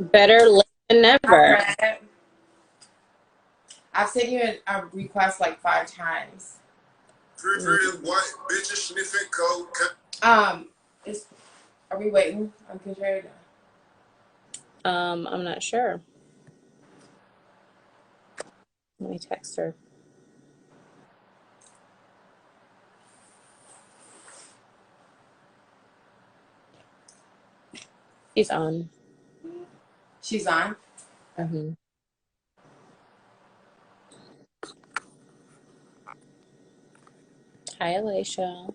Better late than All never. right. I've sent you a request like 5 times. Pretty, Mm, pretty white bitches sniffing coke. Um, is are we waiting on Contrary? I'm not sure. Let me text her. She's on. She's on. Hmm. Hi, Alicia.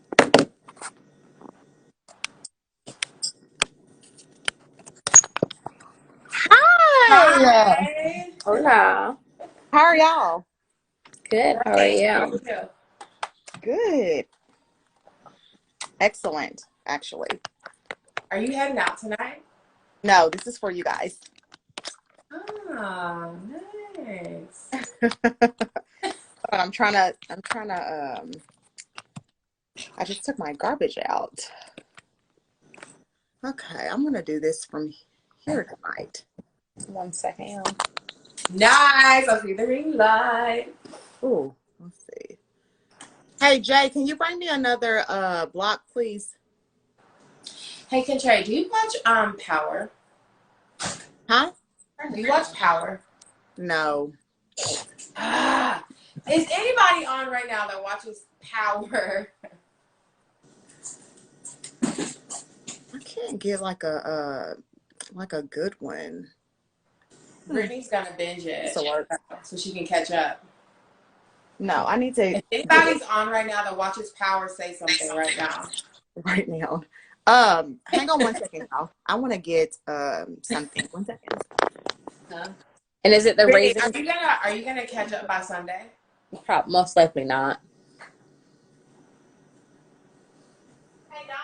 Hi. Hi. Hola. How are y'all? Good. How are Great. How are you? you? Good. Excellent, actually. Are you heading out tonight? No, this is for you guys. Oh, nice. But I just took my garbage out. Okay, I'm gonna do this from here tonight. 1 second, y'all. Nice. I see the ring light. Ooh, let's see. Hey Jay, can you bring me another block, please? Hey, Contrary, do you watch Power? Huh? Do you watch Power? No. Ah, is anybody on right now that watches Power? I can't get like a good one. Hmm. Brittany's gonna binge This it will work. so she can catch up. No, I need to If get anybody's on right now that watches Power, say something right now. right now. Hang on 1 second, y'all. I want to get something. 1 second. Huh? And is it the Brittany, raisin? are you gonna catch up by Sunday? Most likely not. Hey Dom.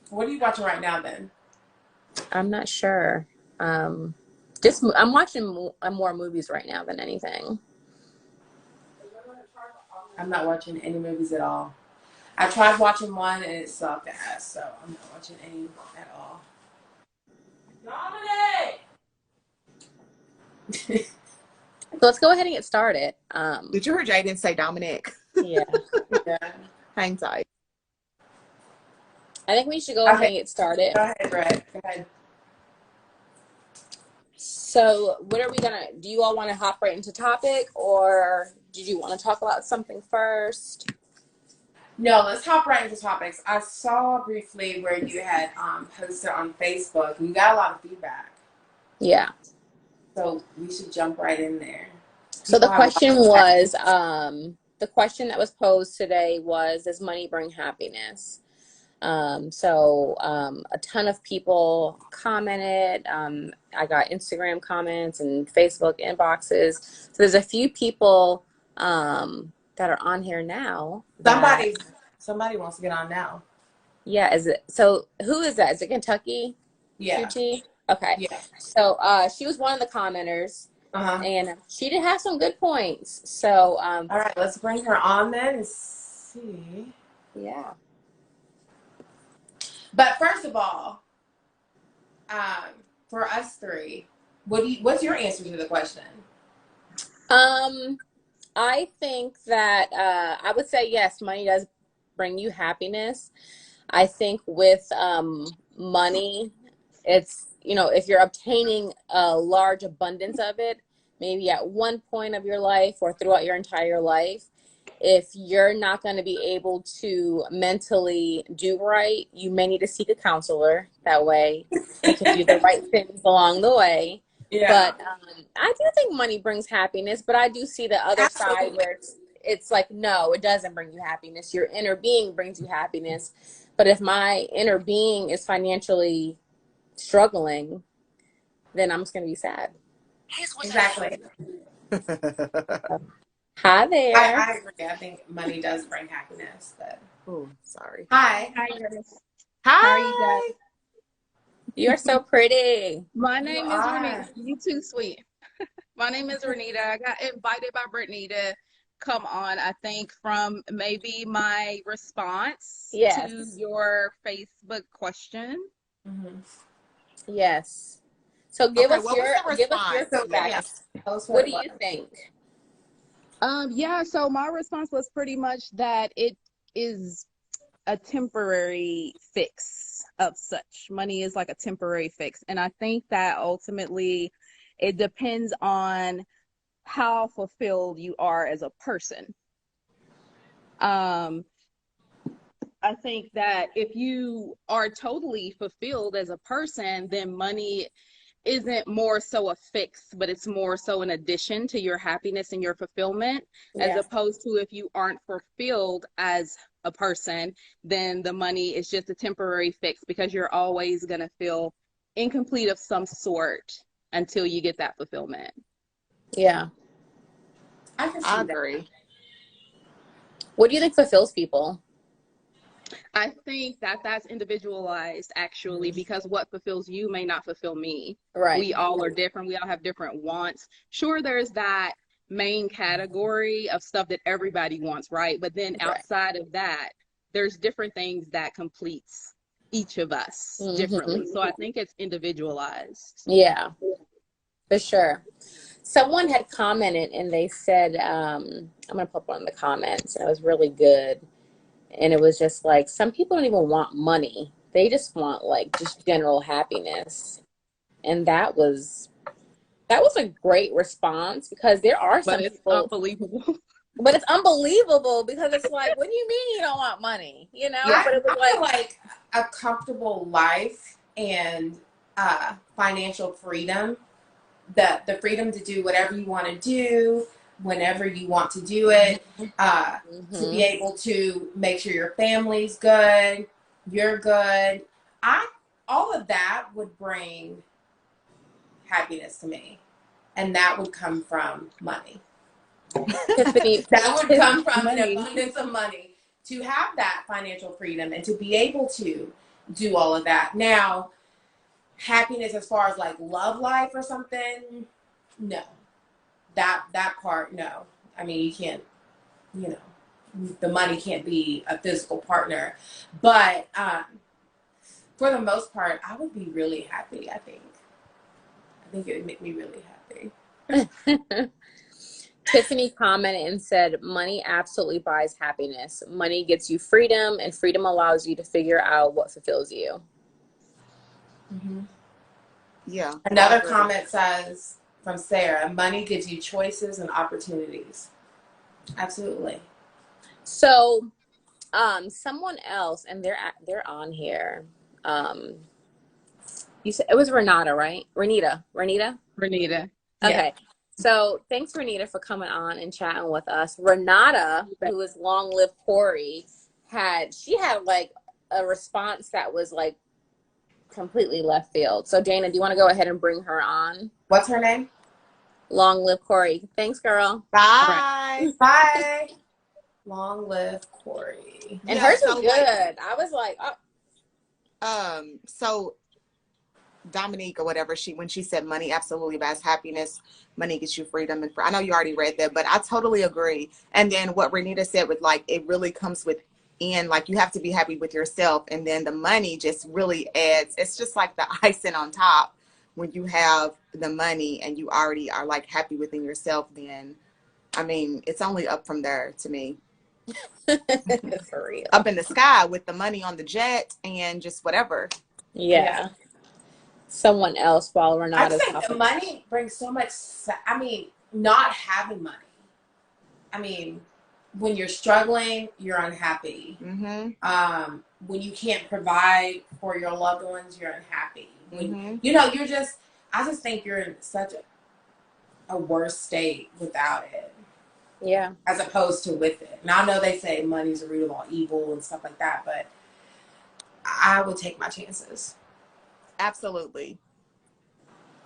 What are you watching right now then? I'm not sure. Um, just I'm watching more movies right now than anything. I'm not watching any movies at all. I tried watching one and it sucked ass, so I'm not watching any at all. Dominic! So let's go ahead and get started. Did you hear Jaden say Dominic? Yeah. Yeah. Hang tight. I think we should go ahead Okay, and get started. go ahead, Brett. Go ahead. So, what are we gonna do? You all want to hop right into topic, or did you want to talk about something first? No, let's hop right into topics. I saw briefly where you had posted on Facebook. You got a lot of feedback, Yeah. so we should jump right in there. So People the have a lot question to say. was, the question that was posed today was, does money bring happiness? A ton of people commented. I got Instagram comments and Facebook inboxes. So there's a few people that are on here now that, Somebody, somebody wants to get on now. yeah, is it, so who is that? Is it Kentucky Yeah, QT? Okay. yeah. So she was one of the commenters Uh huh. and she did have some good points. So All right, let's bring her on then and see. yeah. But first of all, um, for us three, what's your answer to the question? Um, I think that I would say yes, money does bring you happiness. I think with money, it's, if you're obtaining a large abundance of it, maybe at one point of your life or throughout your entire life, if you're not going to be able to mentally do right, you may need to seek a counselor. That way you can do the right things along the way. Yeah, But I do think money brings happiness, but I do see the other side absolutely. where it's like, no, it doesn't bring you happiness. Your inner being brings you happiness. But if my inner being is financially struggling, then I'm just going to be sad. Exactly. Hi there. I agree. I think money does bring happiness. But Oh, sorry. hi. Hi, guys. How are you guys? Hi. You are so pretty. My You name is Renita. are. You too sweet. My name is Renita. I got invited by Brittany to come on, I think, from maybe my response to Yes. your Facebook question. Hmm. Yes. So give Okay, us what was the your response? So feedback. yeah, Yes. tell us What what do it you was. think? Yeah, so my response was pretty much that it is a temporary fix of such. Money is like a temporary fix. And I think that ultimately it depends on how fulfilled you are as a person. Um, I think that if you are totally fulfilled as a person, then money isn't more so a fix, but it's more so an addition to your happiness and your fulfillment, as Yeah. opposed to if you aren't fulfilled as a person, then the money is just a temporary fix because you're always going to feel incomplete of some sort until you get that fulfillment. Yeah. I can I see that. agree. What do you think fulfills people? I think that that's individualized actually, because what fulfills you may not fulfill me. Right. We all are different. We all have different wants. Sure, there's that main category of stuff that everybody wants, right? But then Right. outside of that, there's different things that completes each of us differently. Mm-hmm. So I think it's individualized. Yeah, for sure. Someone had commented and they said, I'm gonna put one in the comments. And it was really good. And it was just like, some people don't even want money. They just want like just general happiness. And that was a great response because there are But some it's people, unbelievable. but it's unbelievable because it's like, what do you mean you don't want money? You know? Yeah. But it was I feel like, like a comfortable life and financial freedom, the freedom to do whatever you want to do, whenever you want to do it, to be mm-hmm. able to make sure your family's good, you're good. All of that would bring happiness to me, and that would come from money. Tiffany, That would come from an Money. abundance of money to have that financial freedom and to be able to do all of that. Now, happiness as far as like love life or something, no. That part, no. I mean, you can't, you know, the money can't be a physical partner. But for the most part, I would be really happy, I think. I think it would make me really happy. Tiffany commented and said, money absolutely buys happiness. Money gets you freedom, and freedom allows you to figure out what fulfills you. Mm-hmm. Yeah. I Another agree. comment says from Sarah, money gives you choices and opportunities. Absolutely. So, someone else, and they're on here. You said it was Renata, right? Renita. Renita. Yeah. Okay. So thanks, Renita, for coming on and chatting with us. Renata, who is Long Live Corey, she had like a response that was like completely left field. So Dana, do you want to go ahead and bring her on? What's her name? Long Live Corey. Thanks, girl. Bye. Bye. Long live Corey. And Yeah, hers was so good. like I was like, oh, so Dominique or whatever, when she said money absolutely buys happiness, money gets you freedom, and I know you already read that, but I totally agree. And then what Renita said with like, it really comes within, like you have to be happy with yourself, and then the money just really adds. It's just like the icing on top. When you have the money and you already are like happy within yourself, then I mean it's only up from there to me. for real. Up in the sky with the money on the jet and just whatever. Yeah. Someone else while I Renata's just think the talking. money brings so much. I mean, not having money. I mean, when you're struggling, you're unhappy. Mm-hmm. When you can't provide for your loved ones, you're unhappy. When Mm-hmm. you know, I just think you're in such a worse state without it, Yeah. as opposed to with it. And I know they say money's the root of all evil and stuff like that, but I would take my chances. Absolutely.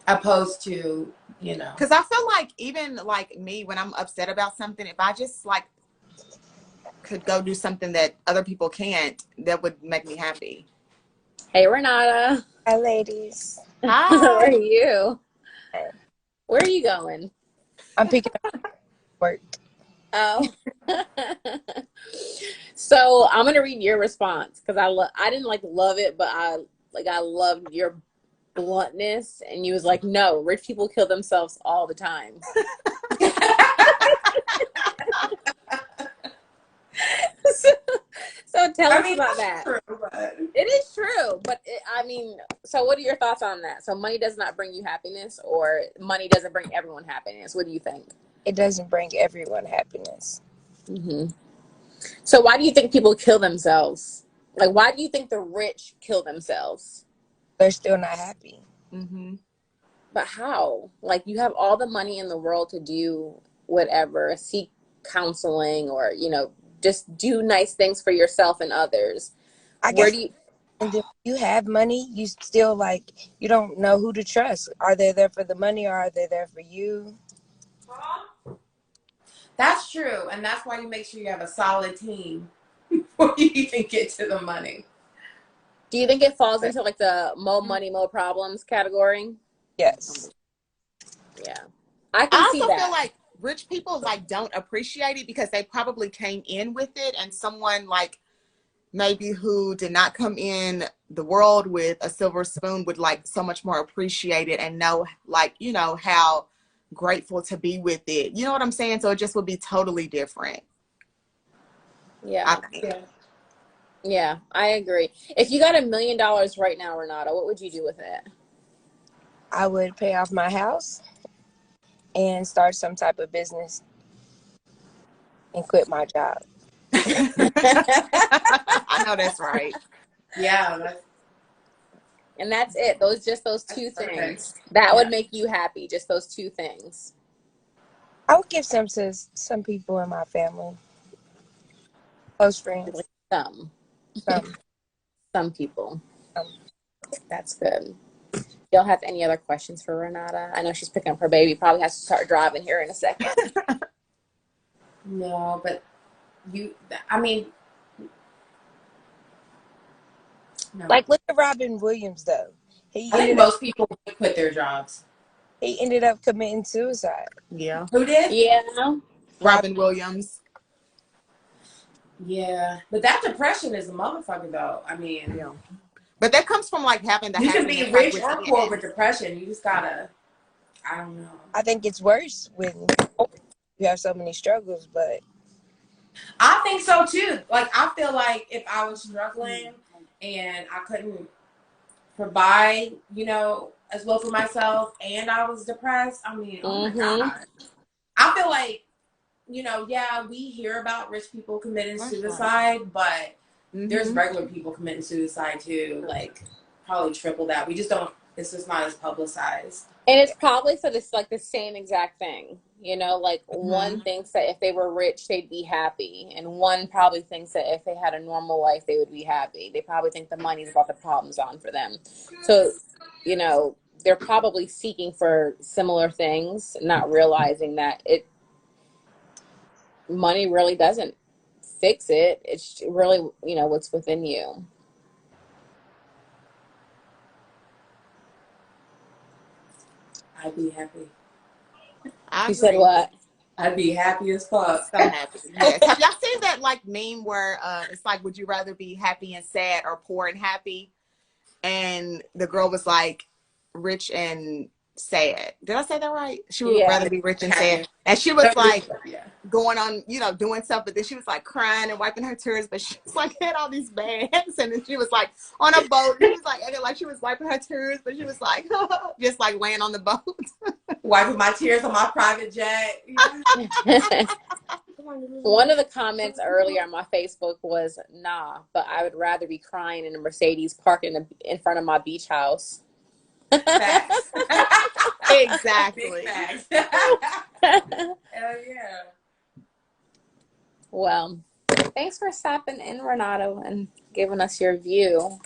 Opposed to, you know. Because I feel like even like me, when I'm upset about something, if I just like could go do something that other people can't, that would make me happy. Hey, Renata. Hi, ladies. How are Hi. you? Hey. Where are you going? I'm picking up work. Oh. So I'm gonna read your response because I didn't like love it, but I loved your bluntness and you was like, no, rich people kill themselves all the time. So tell us about that. True, but It is true, but so what are your thoughts on that? So money does not bring you happiness, or money doesn't bring everyone happiness? What do you think? It doesn't bring everyone happiness. Hmm. So why do you think people kill themselves? Like, why do you think the rich kill themselves? They're still not happy. Mm-hmm. But how? Like, you have all the money in the world to do whatever, seek counseling, or, just do nice things for yourself and others. I Where guess, do you, and then you have money, you still you don't know who to trust. Are they there for the money or are they there for you? that's true, and that's why you make sure you have a solid team before you even get to the money. do you think it falls into like the mo money, mo problems category? Yes. Yeah. I I can see also that. feel like rich people like don't appreciate it because they probably came in with it, and someone like maybe who did not come in the world with a silver spoon would like so much more appreciate it and know how grateful to be with it. You know what I'm saying? So it just would be totally different. Yeah. I think. Yeah. Yeah, I agree. If you got $1 million right now, Renata, what would you do with it? I would pay off my house and start some type of business and quit my job. I know that's right. Yeah, that's And that's it. Those two perfect. things. That Yeah. would make you happy. Just those two things. I would give some to some people in my family, close friends. Some people. Some. That's good. Y'all have any other questions for Renata? I know she's picking up her baby. Probably has to start driving here in a second. No, but no. Like, look at Robin Williams, though. I think most people would quit their jobs. He ended up committing suicide. Yeah. Who did? Yeah. Robin Williams. Yeah, but that depression is a motherfucker, though. I mean, Yeah. But that comes from like having the you can be happiness, rich like, or within. poor with depression. You just gotta, I don't know. I think it's worse when you have so many struggles, but I think so too. Like, I feel like if I was struggling and I couldn't provide, as well for myself, and I was depressed, I mean, oh my God. I feel like, yeah, we hear about rich people committing suicide, but there's regular people committing suicide too, like probably triple that. We just don't, it's just not as publicized. And it's probably for this, like the same exact thing. Like one thinks that if they were rich, they'd be happy. And one probably thinks that if they had a normal life, they would be happy. They probably think the money's brought the problems on for them. So, they're probably seeking for similar things, not realizing that money really doesn't fix it. It's really, what's within you. I'd be happy. You said what? I'd be happy as fuck. So happy. Yes. Have y'all seen that like meme where it's like, would you rather be happy and sad or poor and happy? And the girl was like, rich and sad. Did I say that right? She would rather be rich and sad. And she was like going on, doing stuff, but then she was like crying and wiping her tears, but she was like had all these bags, and then she was like on a boat. She was like she was wiping her tears, but she was like just like laying on the boat. Wiping my tears on my private jet. One of the comments earlier on my Facebook was, nah, but I would rather be crying in a Mercedes parked in front of my beach house. Facts. Exactly. Big facts. Hell yeah. Well, thanks for stopping in, Renato, and giving us your view.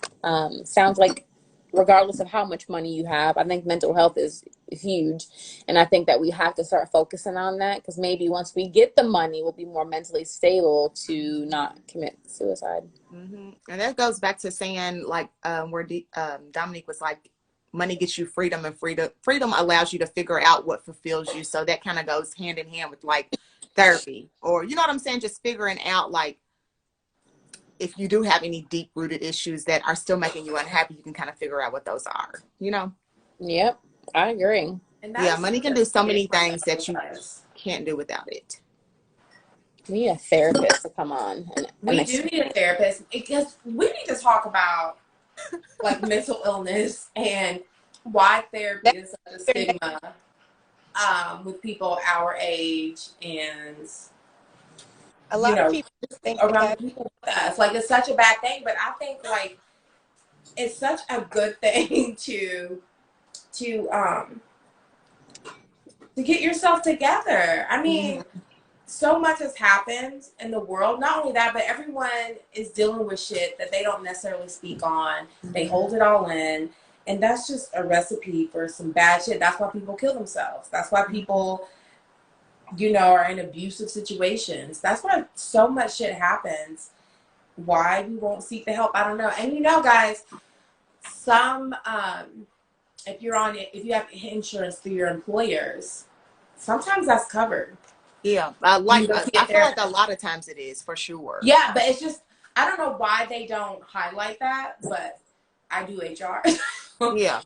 Sounds like regardless of how much money you have, I think mental health is huge. And I think that we have to start focusing on that, because maybe once we get the money, we'll be more mentally stable to not commit suicide. And that goes back to saying like where Dominique was like, money gets you freedom, and freedom allows you to figure out what fulfills you. So that kind of goes hand in hand with like therapy, or you know what I'm saying, just figuring out like if you do have any deep rooted issues that are still making you unhappy, you can kind of figure out what those are, you know? Yep, I agree. And Yeah, that's money can such a do so big many one, things that you guys. can't do without it. We need a therapist to come on and We do need a therapist because we need to talk about like mental illness and why therapy is such a stigma with people our age and A lot of people just think they around have, the people with us. Like it's such a bad thing, but I think like it's such a good thing to get yourself together. I mean, so much has happened in the world. Not only that, but everyone is dealing with shit that they don't necessarily speak on. They hold it all in. And that's just a recipe for some bad shit. That's why people kill themselves. That's why people, are in abusive situations. That's why so much shit happens. Why we won't seek the help, I don't know. And guys, some if you have insurance through your employers, sometimes that's covered. Yeah, I You go see a feel like therapist. a lot of times it is, for sure. Yeah, but it's just I don't know why they don't highlight that, but I do HR. Yeah.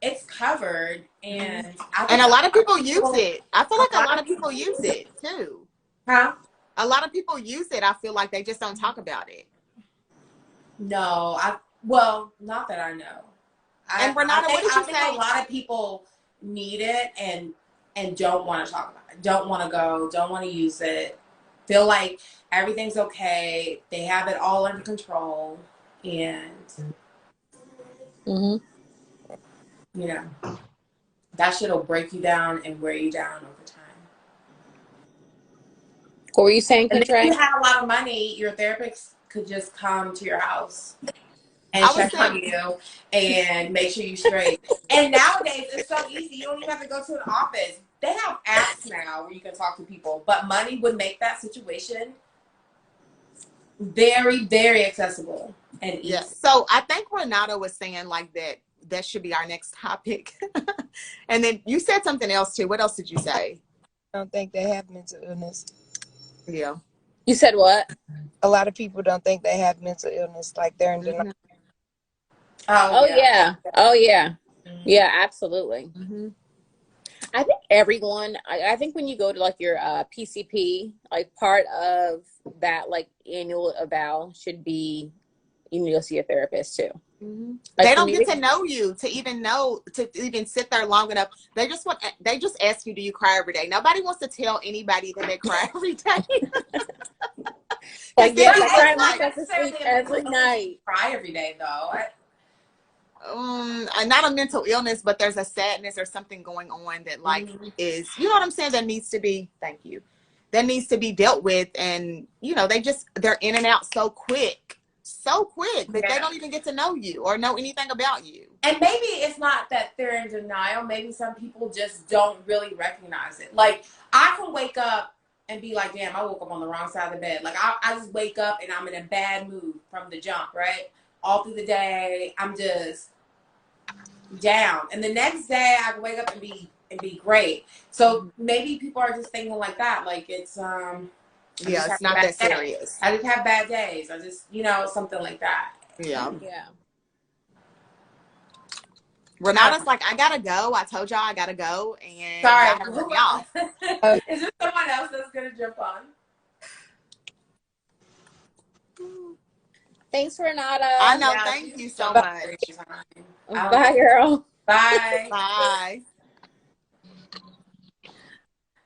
It's covered, and I And think a lot of people use it. I feel like a lot of people people use it too. Huh? A lot of people use it. I feel like they just don't talk about it. No, not that I know. And Renata, what did you I think say? a lot of people need it and don't want to talk about it, don't want to go, don't want to use it, feel like everything's okay, they have it all under control, and hmm that shit will break you down and wear you down over time. What were you saying, And if Contray? you have a lot of money, your therapist could just come to your house and I was check on saying, you and make sure you're straight. And nowadays, it's so easy. You don't even have to go to an office. They have apps now where you can talk to people. But money would make that situation very, very accessible and easy. yeah. So I think Renata was saying like that should be our next topic. And then you said something else too. What else did you say? I don't think they have mental illness. Yeah. You said what? A lot of people don't think they have mental illness, like they're in denial. Oh yeah. Oh yeah. Yeah, absolutely. Mm-hmm. I think everyone, I think when you go to like your PCP, like part of that like annual eval should be you need to go see a therapist too. Mm-hmm. Like They for don't me, get to know you to even sit there long enough. They just ask you, do you cry every day? Nobody wants to tell anybody that they cry every day. like yes, I cry It's not myself to sleep necessarily a every mental illness night. to cry every day, though. Not a mental illness, but there's a sadness or something going on that like is, you know what I'm saying, that needs to be, thank you, that needs to be dealt with. And they're in and out so quick that they don't even get to know you or know anything about you. And maybe it's not that they're in denial. Maybe some people just don't really recognize it. Like, I can wake up and be like, damn, I woke up on the wrong side of the bed. Like, I just wake up and I'm in a bad mood from the jump, right? All through the day, I'm just down. And the next day, I can wake up and be great. So maybe people are just thinking like that. Like, it's it's not that serious. I just have bad days. I just, something like that. Yeah. Renata's Renata's like, I gotta go. I told y'all I gotta go. And sorry, y'all have cut me off. Is there someone else that's gonna jump on? Thanks, Renata. I know. Thank you so much. Bye, girl. Bye. Bye.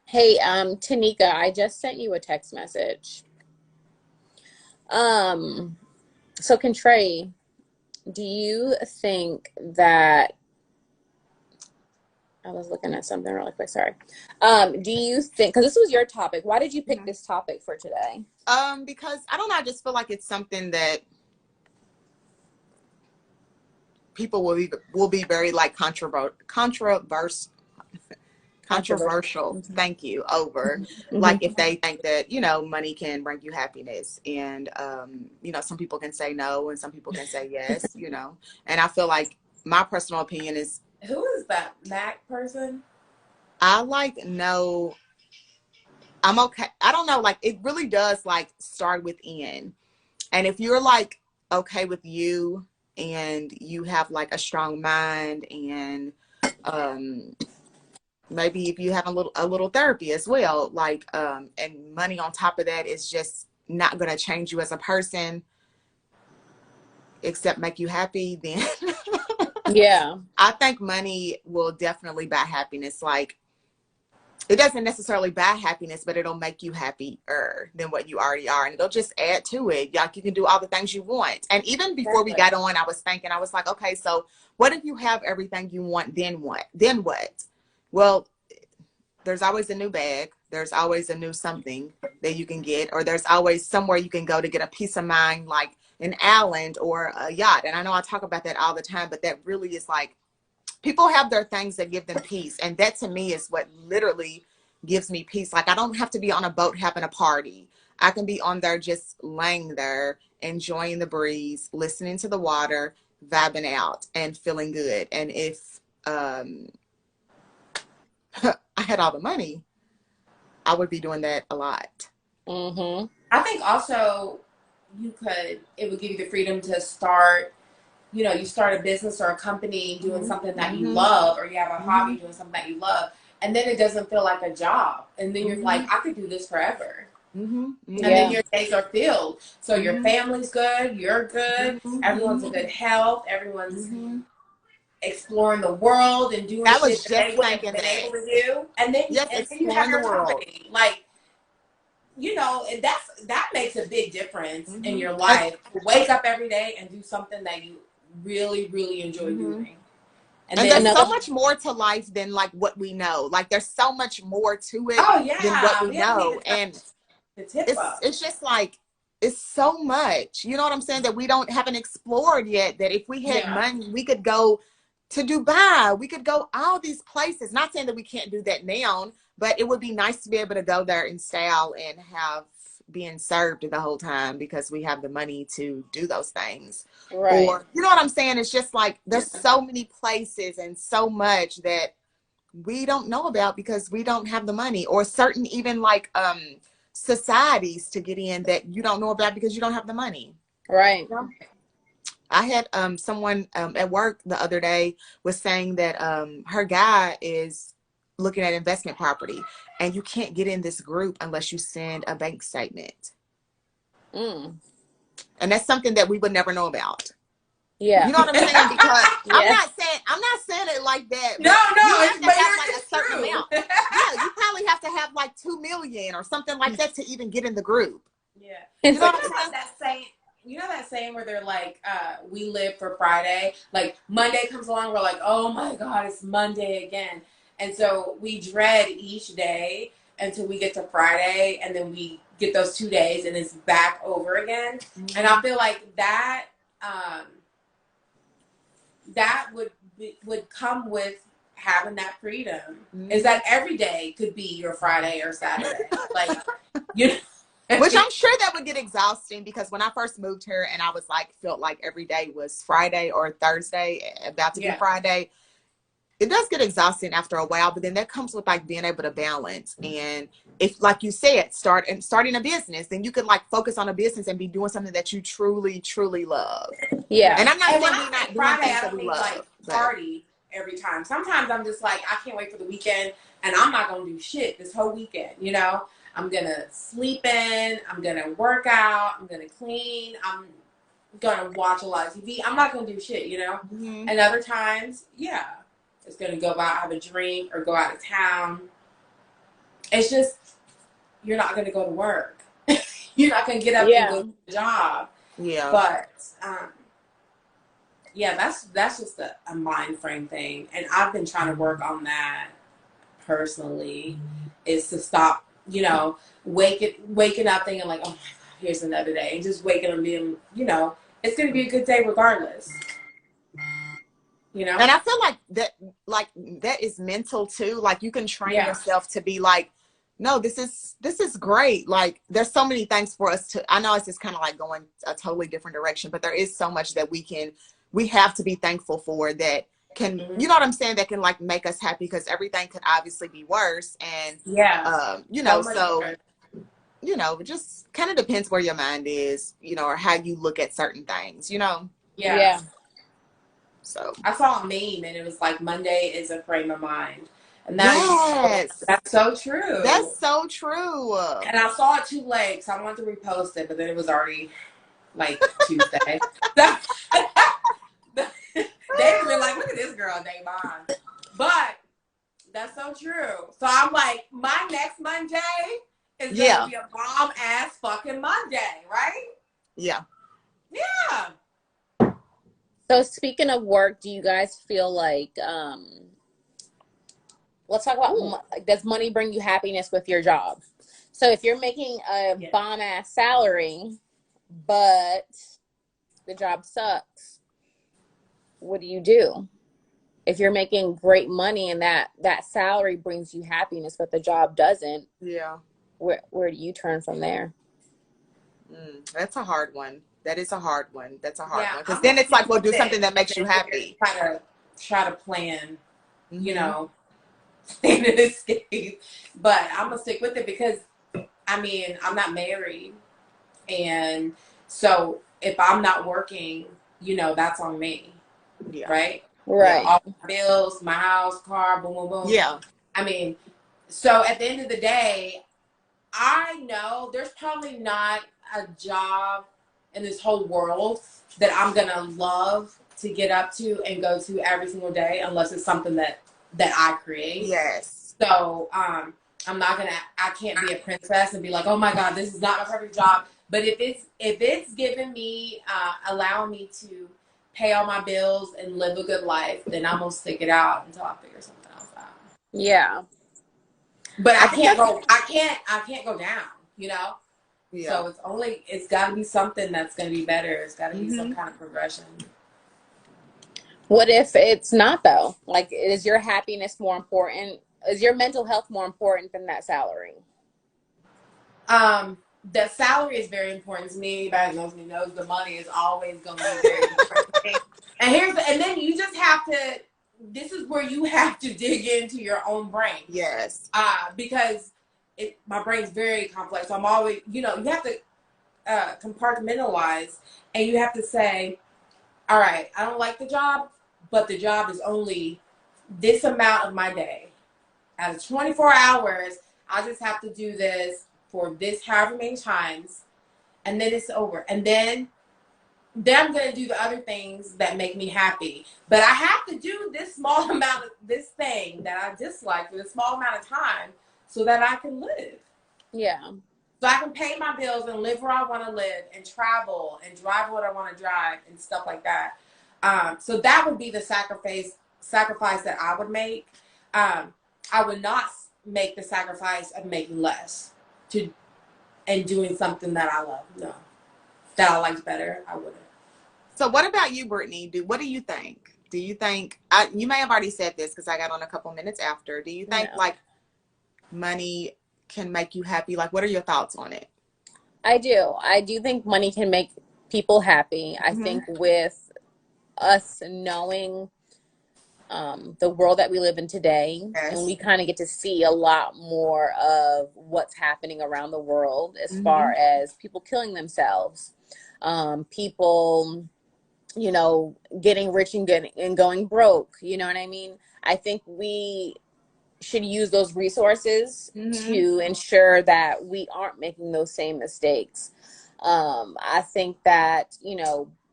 Hey, Tanika, I just sent you a text message. So Contray, do you think that I was looking at something really quick, sorry. Do you think, because this was your topic, why did you pick this topic for today? Because I don't know, I just feel like it's something that people will be very like controversial. Thank you. Over like if they think that money can bring you happiness, and some people can say no and some people can say yes, and I feel like my personal opinion is, who is that Mac person? I I'm okay. I don't know, like it really does like start within. And if you're like okay with you and you have like a strong mind and maybe if you have a little therapy as well, like and money on top of that is just not going to change you as a person except make you happy, then Yeah. I think money will definitely buy happiness. Like it doesn't necessarily buy happiness, but it'll make you happier than what you already are. And it'll just add to it. Like you can do all the things you want. And even before we got on, I was thinking, I was like, okay, so what if you have everything you want? Then what? Then what? Well, there's always a new bag. There's always a new something that you can get, or there's always somewhere you can go to get a peace of mind, like an island or a yacht. And I know I talk about that all the time, but that really is like, people have their things that give them peace. And that to me is what literally gives me peace. Like I don't have to be on a boat having a party. I can be on there just laying there, enjoying the breeze, listening to the water, vibing out and feeling good. And if I had all the money, I would be doing that a lot. Mm-hmm. I think also it would give you the freedom to start, you start a business or a company doing something that you love, or you have a hobby doing something that you love, and then it doesn't feel like a job. And then you're like, I could do this forever. And then your days are filled. So your family's good, you're good, everyone's in good health, everyone's exploring the world and doing shit that they wouldn't have been able to do. And then, and then you have your company. Like, that makes a big difference in your life. Wake up every day and do something that you really, really enjoy doing. And there's so much more to life than like what we know. Like there's so much more to it than what we know. And it's just like, it's so much, you know what I'm saying, that we haven't explored yet, that if we had money, we could go to Dubai, we could go all these places. Not saying that we can't do that now, but it would be nice to be able to go there in style and have being served the whole time because we have the money to do those things. Right. Or, you know what I'm saying? It's just like, there's so many places and so much that we don't know about because we don't have the money, or certain even like societies to get in that you don't know about because you don't have the money. Right. I had someone at work the other day was saying that her guy is looking at investment property, and you can't get in this group unless you send a bank statement. And that's something that we would never know about. Yeah. You know what I'm saying? Because I'm not saying it like that. No, you have to have like a it's certain true. amount. Yeah, you probably have to have like 2 million or something like that to even get in the group. Yeah. You know what I'm saying? That saying, that saying where they're like, we live for Friday. Like Monday comes along, we're like, oh my God, it's Monday again. And so we dread each day until we get to Friday, and then we get those 2 days and it's back over again. And I feel like that that would come with having that freedom. Is that every day could be your Friday or Saturday. Like, Which I'm sure that would get exhausting, because when I first moved here and I was like, felt like every day was Friday or Thursday, about to be Friday, it does get exhausting after a while. But then that comes with like being able to balance. And if, like you said, starting a business, then you could like focus on a business and be doing something that you truly, truly love. Yeah. And I'm not saying we're not doing Friday, things I that don't we mean love. like party every time. Sometimes I'm just like, I can't wait for the weekend, and I'm not gonna do shit this whole weekend. I'm gonna sleep in, I'm gonna work out, I'm gonna clean, I'm gonna watch a lot of TV. I'm not gonna do shit, And other times, it's gonna go out, have a drink, or go out of town. It's just, you're not gonna go to work. You're not gonna get up and go to the job. Yeah. But that's just a mind frame thing, and I've been trying to work on that personally. Is to stop, waking up thinking like, oh my God, here's another day, and just waking up being, it's gonna be a good day regardless. And I feel like that is mental too. Like you can train yourself to be like, no, this is great. Like there's so many things for us to, I know it's just kind of like going a totally different direction, but there is so much that we have to be thankful for, that can, Mhm. you know what I'm saying, that can like make us happy, because everything could obviously be worse. And Yeah. you So know, much so better. you know, it just kind of depends where your mind is, you know, or how you look at certain things, you know. Yeah. Yeah. So I saw a meme and it was like Monday is a frame of mind. And yes, that's so true. that's so true. And I saw it too late, so I wanted to repost it, but then it was already like Tuesday. So, they've been like, look at this girl, Davon. But that's so true. So I'm like, my next Monday is Yeah. gonna be a bomb ass fucking Monday, right? Yeah. Yeah. So speaking of work, do you guys feel like let's talk about does money bring you happiness with your job? So if you're making a Yeah. bomb ass salary, but the job sucks, what do you do? If you're making great money and that salary brings you happiness, but the job doesn't, Yeah. where do you turn from there? That's a hard one. That is a hard one. That's a hard Yeah, one. Because I'm then gonna it's like, stick well, do with something it. that makes you happy. Try to plan, you Mhm. know, plan an escape. But I'm gonna stick with it because I mean I'm not married, and so if I'm not working, you know, that's on me, Yeah. right? Right. Yeah, all my bills, my house, car, boom, boom, boom. Yeah. I mean, so at the end of the day, I know there's probably not a job in this whole world that I'm gonna love to get up to and go to every single day unless it's something that I create. Yes. So I can't be a princess and be like, oh my God, this is not my perfect job. But if it's giving me, allowing me to pay all my bills and live a good life, then I'm gonna stick it out until I figure something else out. Yeah. But I can't go down, you know? Yeah. So it's gotta be something that's gonna be better. It's gotta be some kind of progression. What if it's not though? Like, is your happiness more important? Is your mental health more important than that salary? The salary is very important to me. Anybody knows me knows the money is always gonna be very important to me. And then you just have to. This is where you have to dig into your own brain. Yes. Because my brain's very complex. So I'm always, you have to compartmentalize, and you have to say, all right, I don't like the job, but the job is only this amount of my day. Out of 24 hours, I just have to do this for this however many times, and then it's over. And then I'm going to do the other things that make me happy. But I have to do this small amount of this thing that I dislike for this small amount of time so that I can live. Yeah. So I can pay my bills and live where I want to live and travel and drive what I want to drive and stuff like that. So that would be the sacrifice that I would make. I would not make the sacrifice of making less and doing something that I love. No. That I liked better, I wouldn't. So what about you, Brittany? What do you think? Do you think, you may have already said this because I got on a couple minutes after. Do you think like money can make you happy? Like, what are your thoughts on it? I do think money can make people happy. I think with us knowing the world that we live in today, and we kind of get to see a lot more of what's happening around the world as far as people killing themselves, people, getting rich and going broke. You know what I mean? I think we should use those resources to ensure that we aren't making those same mistakes. I think that,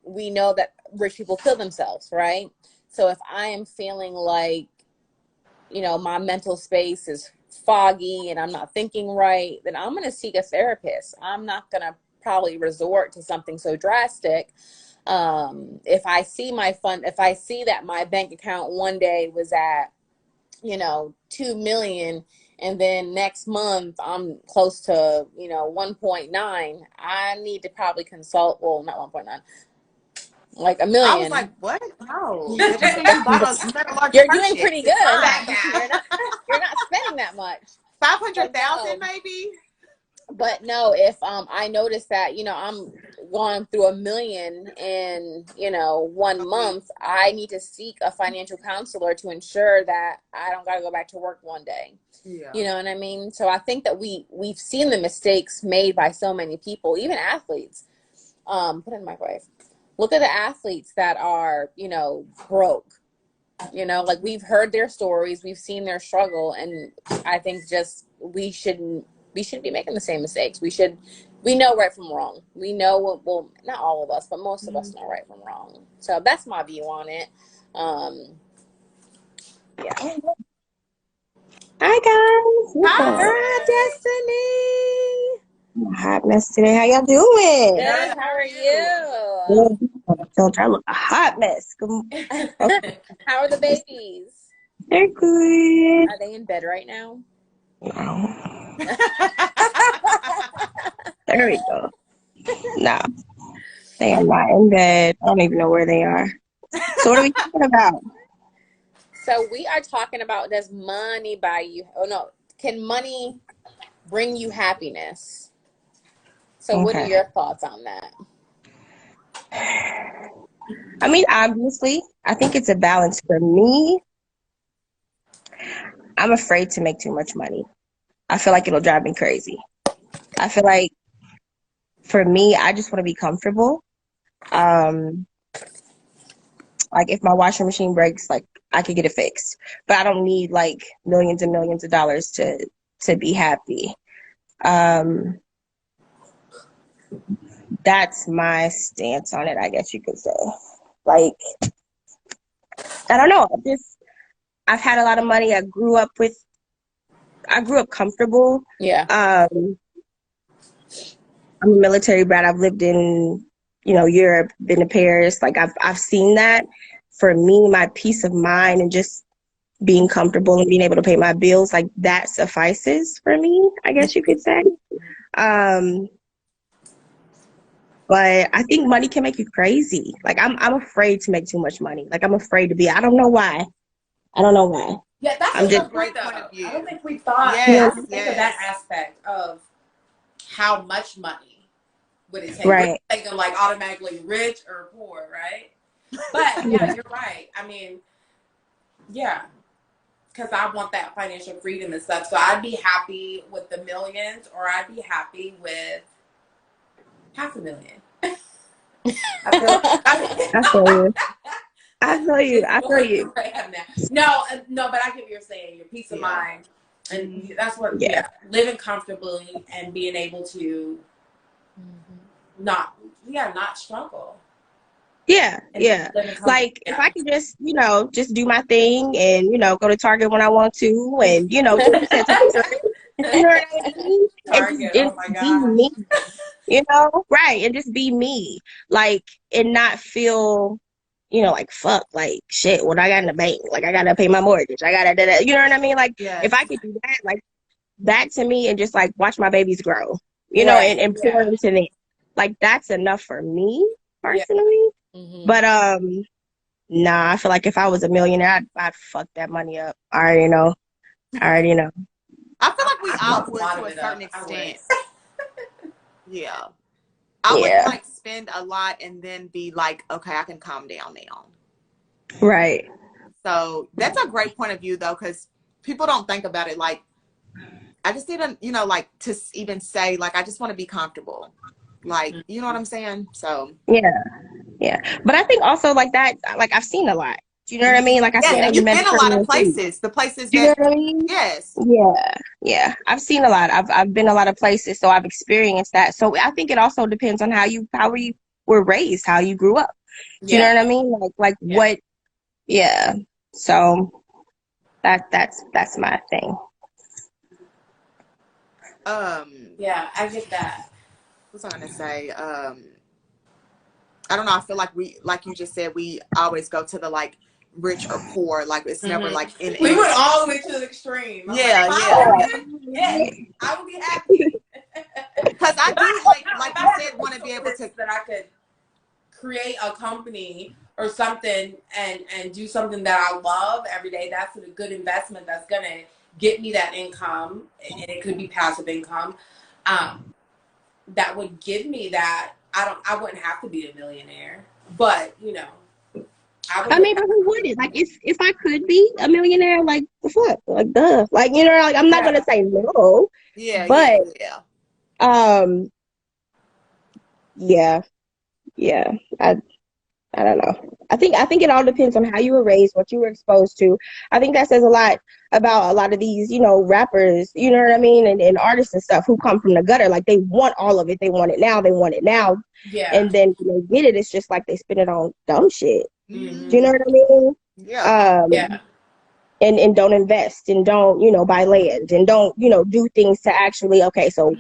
we know that rich people kill themselves, right? So if I am feeling like, my mental space is foggy and I'm not thinking right, then I'm going to seek a therapist. I'm not going to probably resort to something so drastic. If I see that my bank account one day was at, 2 million, and then next month I'm close to, 1.9, I need to probably consult, well, not 1.9, like $1 million. I was like, what? No. You're doing pretty good. You're not spending that much. 500,000 maybe. But no, if I notice that, I'm going through $1 million in, 1 month, I need to seek a financial counselor to ensure that I don't got to go back to work one day. Yeah. You know what I mean? So I think that we've seen the mistakes made by so many people, even athletes. Put it in the microwave. Look at the athletes that are, broke. Like we've heard their stories, we've seen their struggle, and I think just we shouldn't be making the same mistakes. We know right from wrong. We know well, not all of us, but most of us know right from wrong. So that's my view on it. Yeah. Hi guys, what's up? Hi, Destiny. Hot mess today. How y'all doing? Good. How are you? Good. I told you I look a hot mess. Okay. How are the babies? They're good. Are they in bed right now? No. There we go. No, they are not in bed. I don't even know where they are. So what are we talking about? So we are talking about, does money buy you? Oh no, can money bring you happiness? So what are Okay. your thoughts on that? I mean, obviously, I think it's a balance for me. I'm afraid to make too much money. I feel like it'll drive me crazy. I feel like for me, I just want to be comfortable. Like if my washing machine breaks, like I could get it fixed, but I don't need like millions and millions of dollars to be happy. That's my stance on it, I guess you could say. Like, I don't know. I've had a lot of money. I grew up comfortable. Yeah. I'm a military brat. I've lived in, Europe, been to Paris. Like I've seen that. For me, my peace of mind and just being comfortable and being able to pay my bills, like that suffices for me, I guess you could say. But I think money can make you crazy. Like I'm afraid to make too much money. Like I'm afraid to be. I don't know why. Yeah, that's I'm a just good point Great point though. of view. I don't think we thought. Yes, I didn't think of that aspect of how much money would it take. right. Would it take them like automatically rich or poor, right? But yeah, you're right. I mean, yeah, because I want that financial freedom and stuff. So I'd be happy with the millions, or I'd be happy with $500,000. I feel you. I feel you. I feel you. No, but I get what you're saying. Your peace of mind, and that's what. Yeah. Living comfortably and being able to not struggle. Yeah, yeah. Like if I could just, just do my thing and, go to Target when I want to and, do what you said, you know what I mean? Target, And oh my be gosh. me, right. And just be me. Like, and not feel, like, fuck, like, shit, what I got in the bank? Like, I got to pay my mortgage. I got to, you know what I mean? Like, if I could do that, like, that to me and just, like, watch my babies grow, and pour into them. Like, that's enough for me, personally. Mm-hmm. But nah, I feel like if I was a millionaire, I'd fuck that money up. I already know. I feel like we all would to a certain extent. Yeah. I would like spend a lot and then be like, okay, I can calm down now. Right. So that's a great point of view though, because people don't think about it. Like, I just didn't, like to even say like, I just want to be comfortable. Like, you know what I'm saying? So yeah. But I think also like that, like I've seen a lot. Do you know what I mean? Like I said, you've been a lot of places. The places that, you know what I mean? Yes. Yeah. I've seen a lot. I've been a lot of places, so I've experienced that. So I think it also depends on how you were raised, how you grew up. Do you know what I mean? Like what? Yeah. So that's my thing. Yeah, I get that. What was I gonna say? I don't know. I feel like like you just said, we always go to the like rich or poor. Like it's never like we went all the way to the extreme. Yeah. I would be happy because I do like you said, want to be able to that I could create a company or something and do something that I love every day. That's a good investment. That's gonna get me that income, and it could be passive income. that would give me that. I wouldn't have to be a millionaire, but you know, I mean, but who wouldn't? Like, if I could be a millionaire, like, the fuck? Like, duh. Like, you know, like, I'm not gonna say no. Yeah, but, yeah. Yeah. I don't know. I think it all depends on how you were raised, what you were exposed to. I think that says a lot about a lot of these, you know, rappers, you know what I mean, and artists and stuff who come from the gutter. Like, they want all of it. They want it now. They want it now. Yeah. And then when they get it, it's just like they spend it on dumb shit. Mm-hmm. Do you know what I mean? Yeah. Yeah. And don't invest and don't, you know, buy land and don't, you know, do things to actually, okay, so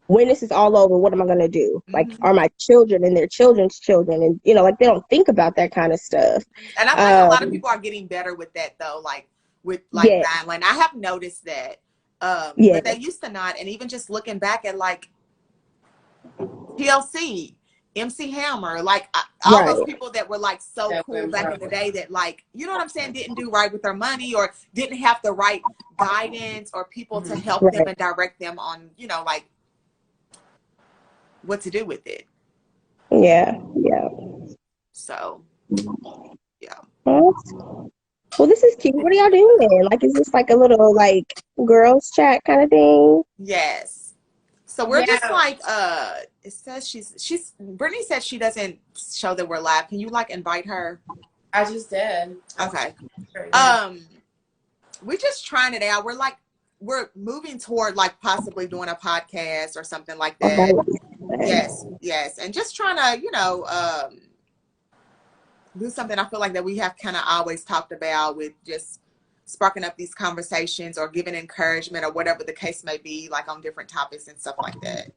when this is all over, what am I going to do? Like, are my children and their children's children? And, you know, like, they don't think about that kind of stuff. And I think a lot of people are getting better with that, though, like, with, like, Vineland. I have noticed that. But they used to not. And even just looking back at, like, TLC, MC Hammer, like, all those people that were, like, so cool back in the day that, like, you know what I'm saying, didn't do right with their money or didn't have the right guidance or people to help them and direct them on, you know, like, what to do with it. Yeah. So, yeah. Well, this is cute. What are y'all doing? Like, is this like a little, like, girls chat kind of thing? Yes. So we're just like, it says she's Brittany said she doesn't show that we're live. Can you, like, invite her? I just did. Okay. We're just trying it out. We're moving toward, like, possibly doing a podcast or something like that. Yes. And just trying to, you know, do something I feel like that we have kind of always talked about with just sparking up these conversations or giving encouragement or whatever the case may be, like, on different topics and stuff like that.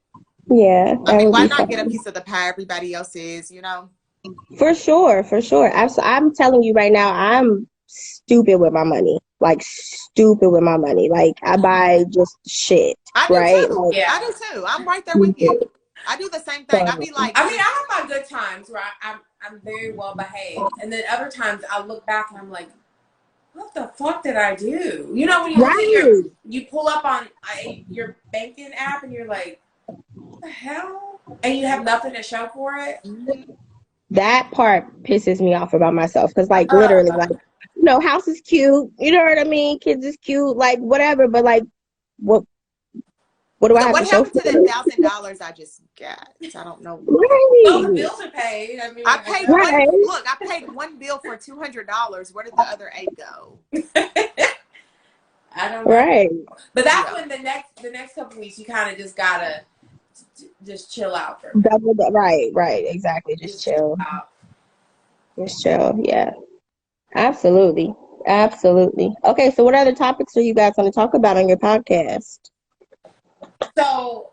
Yeah. I mean, why not get a piece of the pie everybody else is, you know? For sure. I'm telling you right now, I'm stupid with my money. Like, stupid with my money. Like, I buy just shit. I do right? too. Like, I do too. I'm right there with you. I do the same thing. I be like, I mean, I have my good times where I'm very well behaved, and then other times I look back and I'm like, what the fuck did I do? You know, when you look at you pull up on your banking app and you're like, what the hell? And you have nothing to show for it. That part pisses me off about myself because, like, literally, like, you know, house is cute. You know what I mean? Kids is cute, like, whatever. But, like, what do I have to show for? What happened to the $1,000 I just got? I don't know. Well, the bills are paid. I mean, I paid I paid one bill for $200. Where did the other 8 go? I don't know. Right. But that's when the next couple weeks you kind of just gotta just chill out for right, exactly. Just chill. Just chill. Yeah. Absolutely. Okay, so what other topics are you guys going to talk about on your podcast? So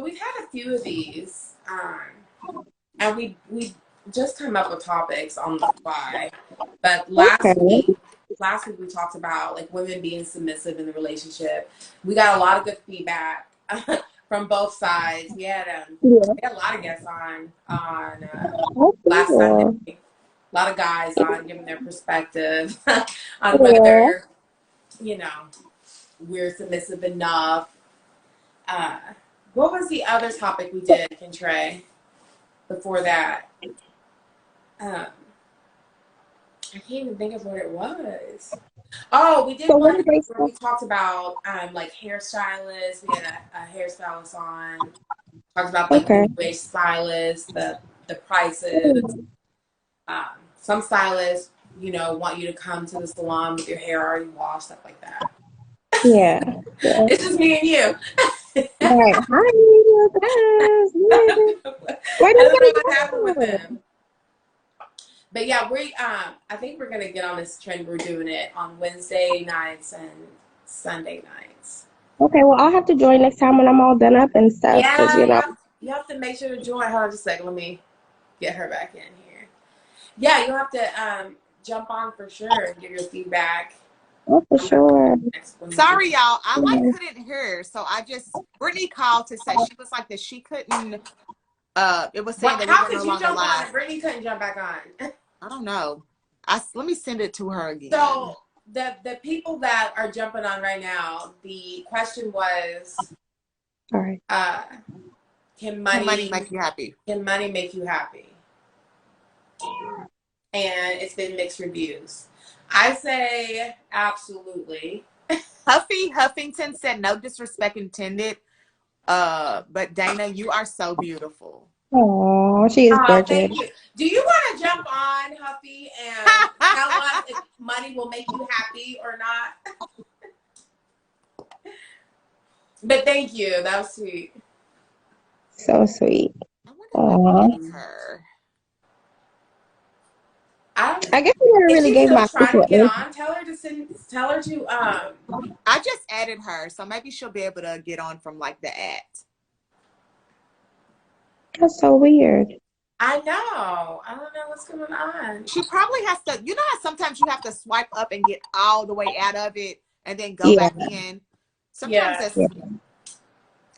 we've had a few of these, and we just come up with topics on the fly. But last week we talked about, like, women being submissive in the relationship. We got a lot of good feedback from both sides. We had a lot of guests on last Sunday. A lot of guys on giving their perspective on whether, you know, we're submissive enough. What was the other topic we did, Kentre, before that? I can't even think of what it was. Oh, we did one where we talked about like hairstylists. We had a hairstylist on. Talked about, like, the wage stylists, the prices. Some stylists, you know, want you to come to the salon with your hair already washed, stuff like that. Yeah. It's just me and you. Right. Hi. I don't know what happened with them. But yeah, I think we're gonna get on this trend. We're doing it on Wednesday nights and Sunday nights. Okay, well, I'll have to join next time when I'm all done up and stuff. Yeah, you know, you have to make sure to join. Hold on just a second. Let me get her back in here. Yeah, you'll have to jump on for sure and give your feedback. Oh, for sure. Sorry, y'all. I couldn't hear. So Brittany called to say she was like that she couldn't. It was saying that how we were could no you jump longer on live. and Brittany couldn't jump back on? I don't know. Let me send it to her again. So the people that are jumping on right now, the question was, All right. Can Can money money make you happy? make you happy? And it's been mixed reviews. I say absolutely. Huffy Huffington said, no disrespect intended, but Dana, you are so beautiful. Oh, she is gorgeous. Thank you. Do you want to jump on, Huffy, and tell us if money will make you happy or not? But thank you. That was sweet. So sweet. I wonder if I her. I guess I never Is really she gave still my trying to official get answer. on? Tell her to I just added her, so maybe she'll be able to get on from like the at. That's so weird. I know. I don't know what's going on. She probably has to, you know how sometimes you have to swipe up and get all the way out of it and then go back in. Sometimes that's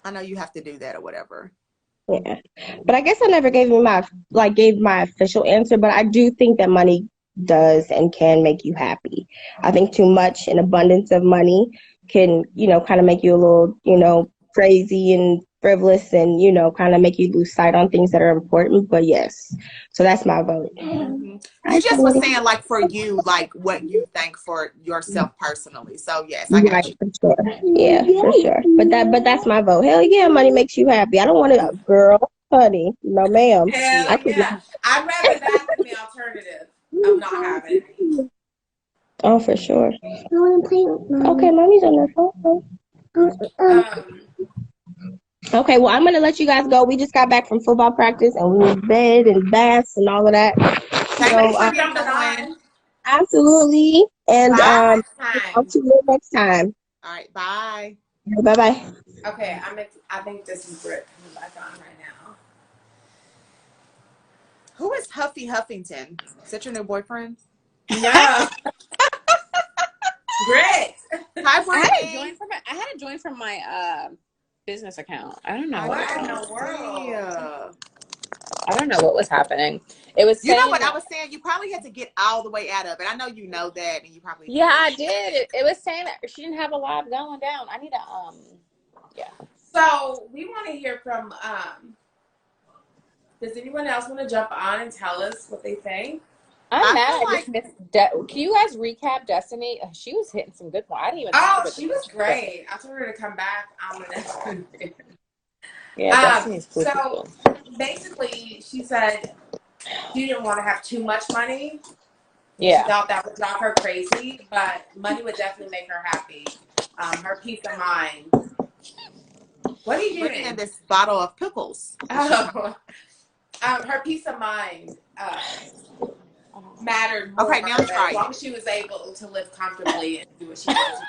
I know you have to do that or whatever. Yeah. But I guess I never gave my official answer, but I do think that money does and can make you happy. I think too much and abundance of money can, kind of make you a little, crazy and frivolous and, kind of make you lose sight on things that are important. But yes. So that's my vote. You just was saying like for you, like what you think for yourself personally. So yes, I got you. For sure. Yeah, for sure. But that's my vote. Hell yeah, money makes you happy. I don't want a girl, honey. No, ma'am. Hell yeah. I'd rather that than the alternative of not having any. Oh, for sure. Okay, mommy's on the phone. Okay, well, I'm going to let you guys go. We just got back from football practice and we went to bed and baths and all of that. Absolutely. And I'll talk to you next time. All right, bye. Bye-bye. Okay, I think this is Britt coming back on right now. Who is Huffy Huffington? Is that your new boyfriend? No. Britt. Hi, Britt. I had to join from my business account. I don't know. What in the world? I don't know what was happening. It was you know what I was saying? You probably had to get all the way out of it. I know you know that, and you probably Yeah, I did. It was saying that she didn't have a live going down. I need to So we want to hear from does anyone else want to jump on and tell us what they think? I'm mad. I just missed. Can you guys recap Destiny? She was hitting some good ones. I didn't even. She was great. I told her to come back on the next one. Yeah, Destiny's cool. So basically, she said she didn't want to have too much money. Yeah. She thought that would drive her crazy, but money would definitely make her happy. Her peace of mind. What are you doing? In this bottle of pickles. Oh. Her peace of mind mattered more. Okay, now try. As long as she was able to live comfortably and do what she wanted,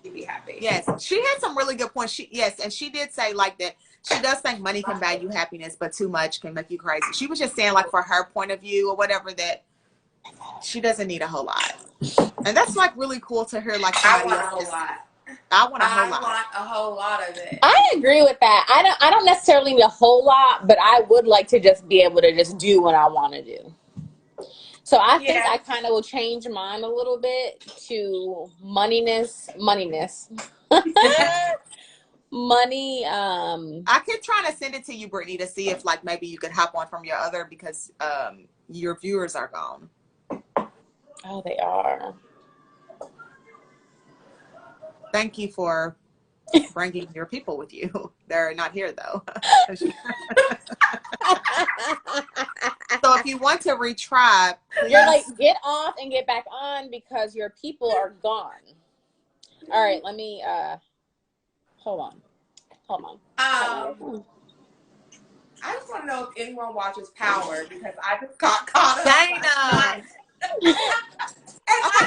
she'd be happy. Yes, she had some really good points. And she did say like that. She does think money can buy you happiness, but too much can make you crazy. She was just saying like for her point of view or whatever that she doesn't need a whole lot, and that's like really cool to hear. Like I want a whole lot. I want a whole lot of it. I agree with that. I don't necessarily need a whole lot, but I would like to just be able to just do what I want to do. So I think I kind of will change mine a little bit to moneyness. Money. I could try to send it to you, Brittany, to see if like maybe you could hop on from your other because your viewers are gone. Oh, they are. Thank you for bringing your people with you. They're not here though. So if you want to retry, please. You're like, get off and get back on because your people are gone. All right, let me hold on. I just want to know if anyone watches Power because I just got caught up. Dana. And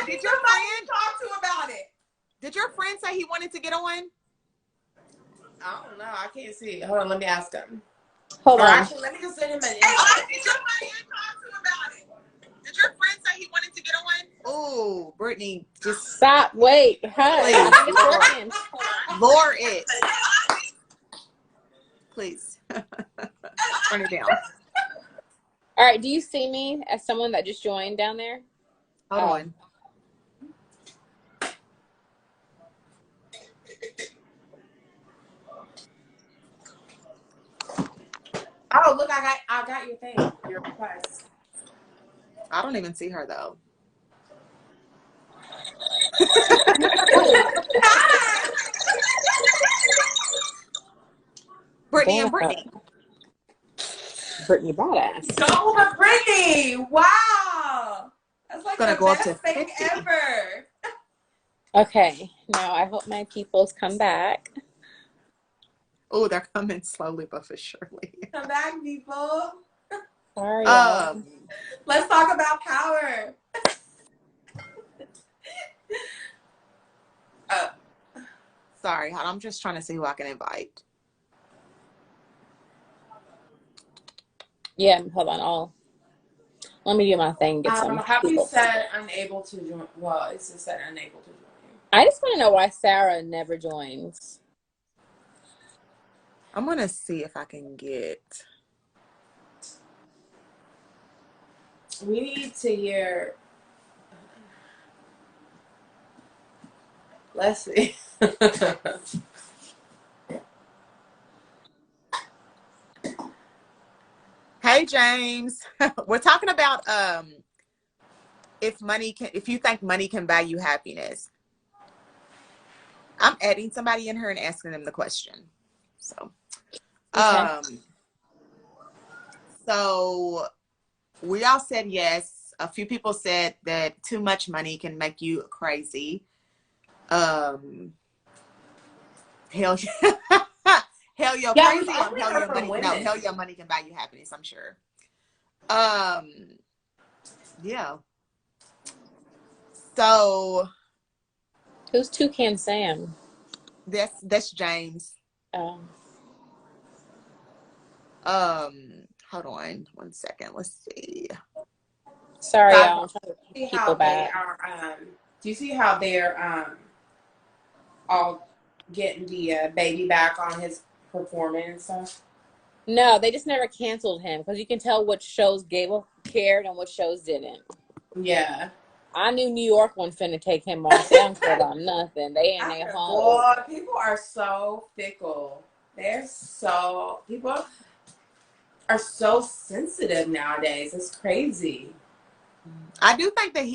did your friend talk to about it? Did your friend say he wanted to get on? I don't know. I can't see. Hold on, let me ask him. Hold on. Actually, let me just send him an invite. Did your friend talk to about it? Did your friend say he wanted to get on? Oh, Brittany, just stop. Wait, hi. Lower it. Please. Turn it down. All right. Do you see me as someone that just joined down there? Hold on. not your thing, your request. I don't even see her though. Brittany and Brittany. Brittany Badass. Go with Brittany. Wow. That's like Gonna the go up best to thing 50. ever. Okay, now I hope my peoples come back. Oh, they're coming slowly but for surely. Come back, people. Sorry, y'all. Let's talk about power. Sorry, hon, I'm just trying to see who I can invite. Yeah, hold on. Let me do my thing. Get some. Have you people. said unable to join? Well, it's just said unable to join you. I just want to know why Sarah never joins. I'm gonna see if I can get. We need to hear. Let's see. Hey, James. We're talking about if you think money can buy you happiness. I'm adding somebody in here and asking them the question. So, Okay. So we all said yes. A few people said that too much money can make you crazy. Hell yeah. Hell yeah, Yeah, crazy we've or only hell heard yeah from money. women. No, hell yeah money can buy you happiness, I'm sure. Yeah. So Who's Toucan Sam? that's James. Hold on one second. Let's see. Sorry, Guys, y'all. I'm trying to see get how people they back. are. Do you see how they're all getting the baby back on his performance and stuff? No, they just never canceled him because you can tell which shows Gable cared and which shows didn't. Yeah. I knew New York wasn't finna take him off. They don't care about nothing. They in their home. Boy, people are so fickle. People are so sensitive nowadays. It's crazy. I do think that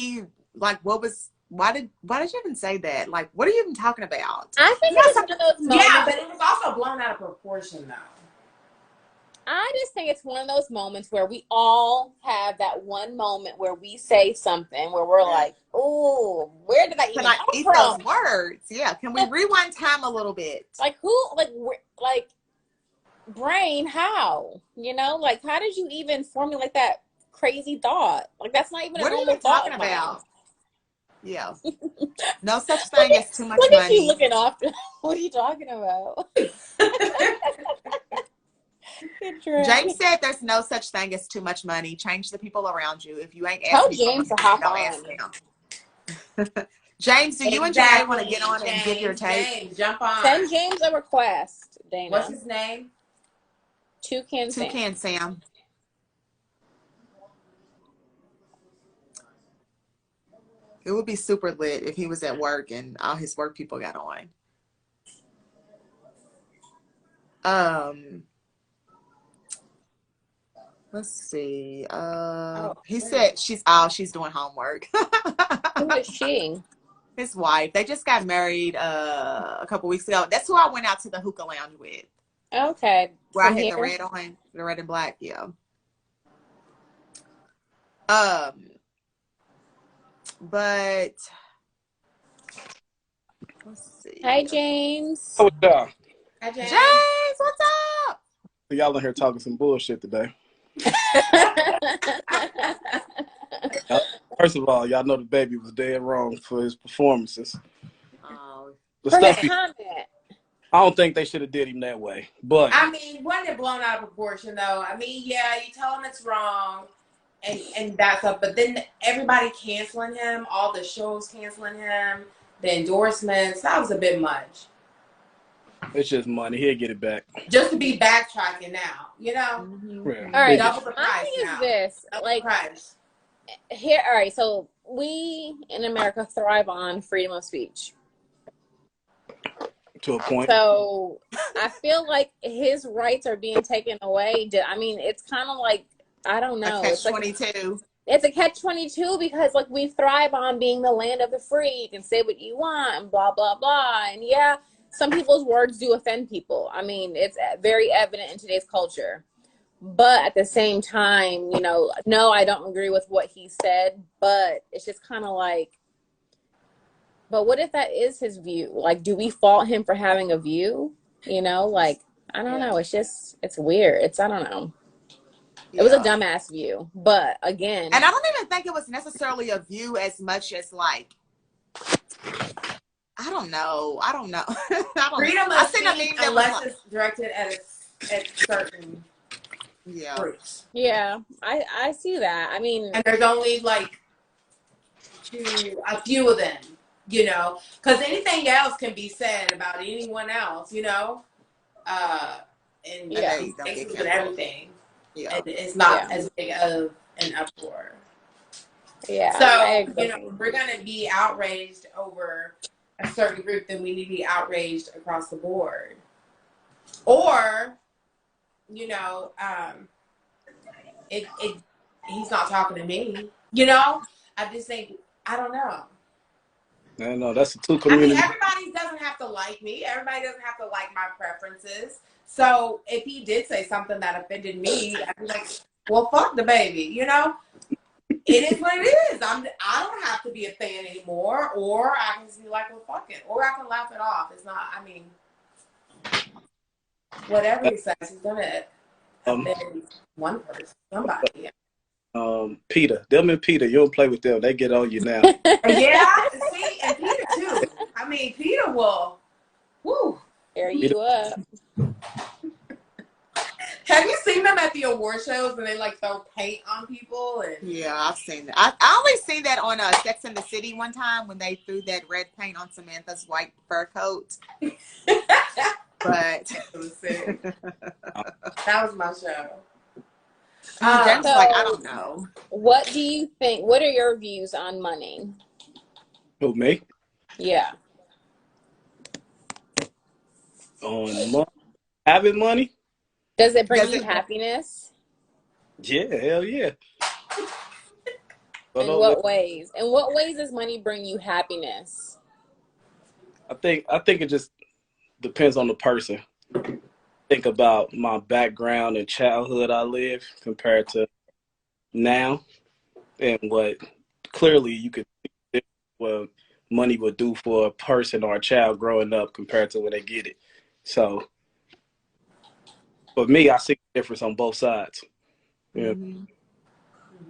why did you even say that? Like, what are you even talking about? I think it's one of those moments. Yeah, but it was also blown out of proportion though. I just think it's one of those moments where we all have that one moment where we say something where we're like, "Oh, where did I even come eat from?" those words? Yeah. Can we rewind time a little bit? Like brain, how? You know, like how did you even formulate that crazy thought? Like that's not even a What are you normal even thought talking of mine. about? Yeah. No such thing as too much Look money. at you looking off. What are you talking about? James said there's no such thing as too much money. Change the people around you. If you ain't Tell asking James for to money, hop don't on. ask them. James, do you and Janae want to get on and give your take? James, jump on. Send James a request, Dana. What's his name? Toucan Sam. It would be super lit if he was at work and all his work people got on. Let's see. He said she's doing homework. Who is she? His wife. They just got married a couple weeks ago. That's who I went out to the hookah lounge with. Okay. Where I had the red on, the red and black, yeah. But let's see. Hi, James. What's up? Hi, James. James, what's up? Y'all in here talking some bullshit today. First of all, y'all know the baby was dead wrong for his performances. The For his stuff comment. I don't think they should have did him that way. But I mean, wasn't it blown out of proportion though? I mean, yeah, you tell him it's wrong and that's up, but then everybody canceling him, all the shows canceling him, the endorsements, that was a bit much. it's just money. He'll get it back. Just to be backtracking now, you know? Yeah. All right. Double the My price thing now. is this. Double Like, the price. here, all right, so we in America thrive on freedom of speech. To a point. So I feel like his rights are being taken away. I mean, it's kind of like I don't A know. catch It's like 22. it's a catch-22 because like we thrive on being the land of the free. You can say what you want and blah blah blah. And yeah, some people's words do offend people. I mean, it's very evident in today's culture. But at the same time, you know, no, I don't agree with what he said, but it's just kind of like, but what if that is his view? Like, do we fault him for having a view? You know, like, I don't know. It's just, it's weird. I don't know. It was a dumbass view. But again, And I don't even think it was necessarily a view as much as like, I don't know. I don't Freedom I of seen a speech meme that was unless like, it's directed at certain yeah. groups. yeah, I see that. I mean, And there's only like a few of them, you know, because anything else can be said about anyone else, you know, and Yeah. And they don't get cases and canceled. everything. Yeah. And it's not Yeah. as big of an uproar. yeah. I So, agree. you know, we're going to be outraged over a certain group, then we need to be outraged across the board. Or, you know, he's not talking to me. You know, I just think, I don't know. I know that's the two I mean, communities. everybody doesn't have to like me. Everybody doesn't have to like my preferences. So if he did say something that offended me, I'd be like, well, fuck the baby, you know? It is what it is. I don't have to be a fan anymore, or I can just be like, well, fuck it, or I can laugh it off. It's not. I mean, whatever he says, he's gonna offend one person, somebody. Peter, them and Peter, you don't play with them. They get on you now. Yeah, see, and Peter too. I mean, Peter will. Woo. Tear you up. Have you seen them at the award shows and they like throw paint on people? And Yeah, I've seen that. I only seen that on Sex and the City one time when they threw that red paint on Samantha's white fur coat. But it was sick. That was my show. Jen's So- like, I don't know. What do you think? What are your views on money? Who, me? Yeah. On money? Having money? Does it bring Does you it- happiness? Yeah, hell yeah. But In what ways? In what ways does money bring you happiness? I think it just depends on the person. Think about my background and childhood I lived compared to now, and what clearly you could see what money would do for a person or a child growing up compared to when they get it. So for me, I see the difference on both sides. Yeah. Mhm.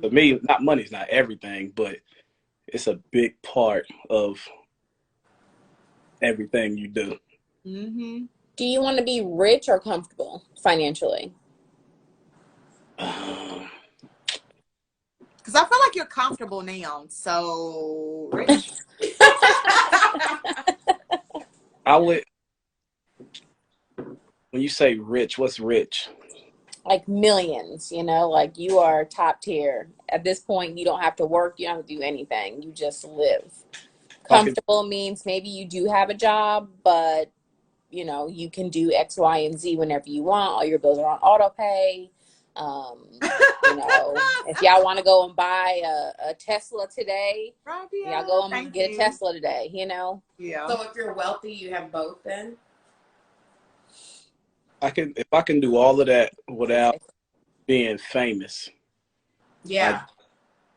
For me, money's not everything, but it's a big part of everything you do. Mhm. Do you want to be rich or comfortable financially? Because I feel like you're comfortable now. So, Rich. I would, when you say rich, what's rich? Like millions, you know, like you are top tier. At this point, you don't have to work, you don't have to do anything. You just live. Comfortable means maybe you do have a job, but you know, you can do X, Y, and Z whenever you want. All your bills are on auto pay. You know, if y'all want to go and buy a Tesla today, y'all go and get a Tesla today, you know? Yeah. so if you're wealthy, you have both then? If I can do all of that without being famous, Yeah.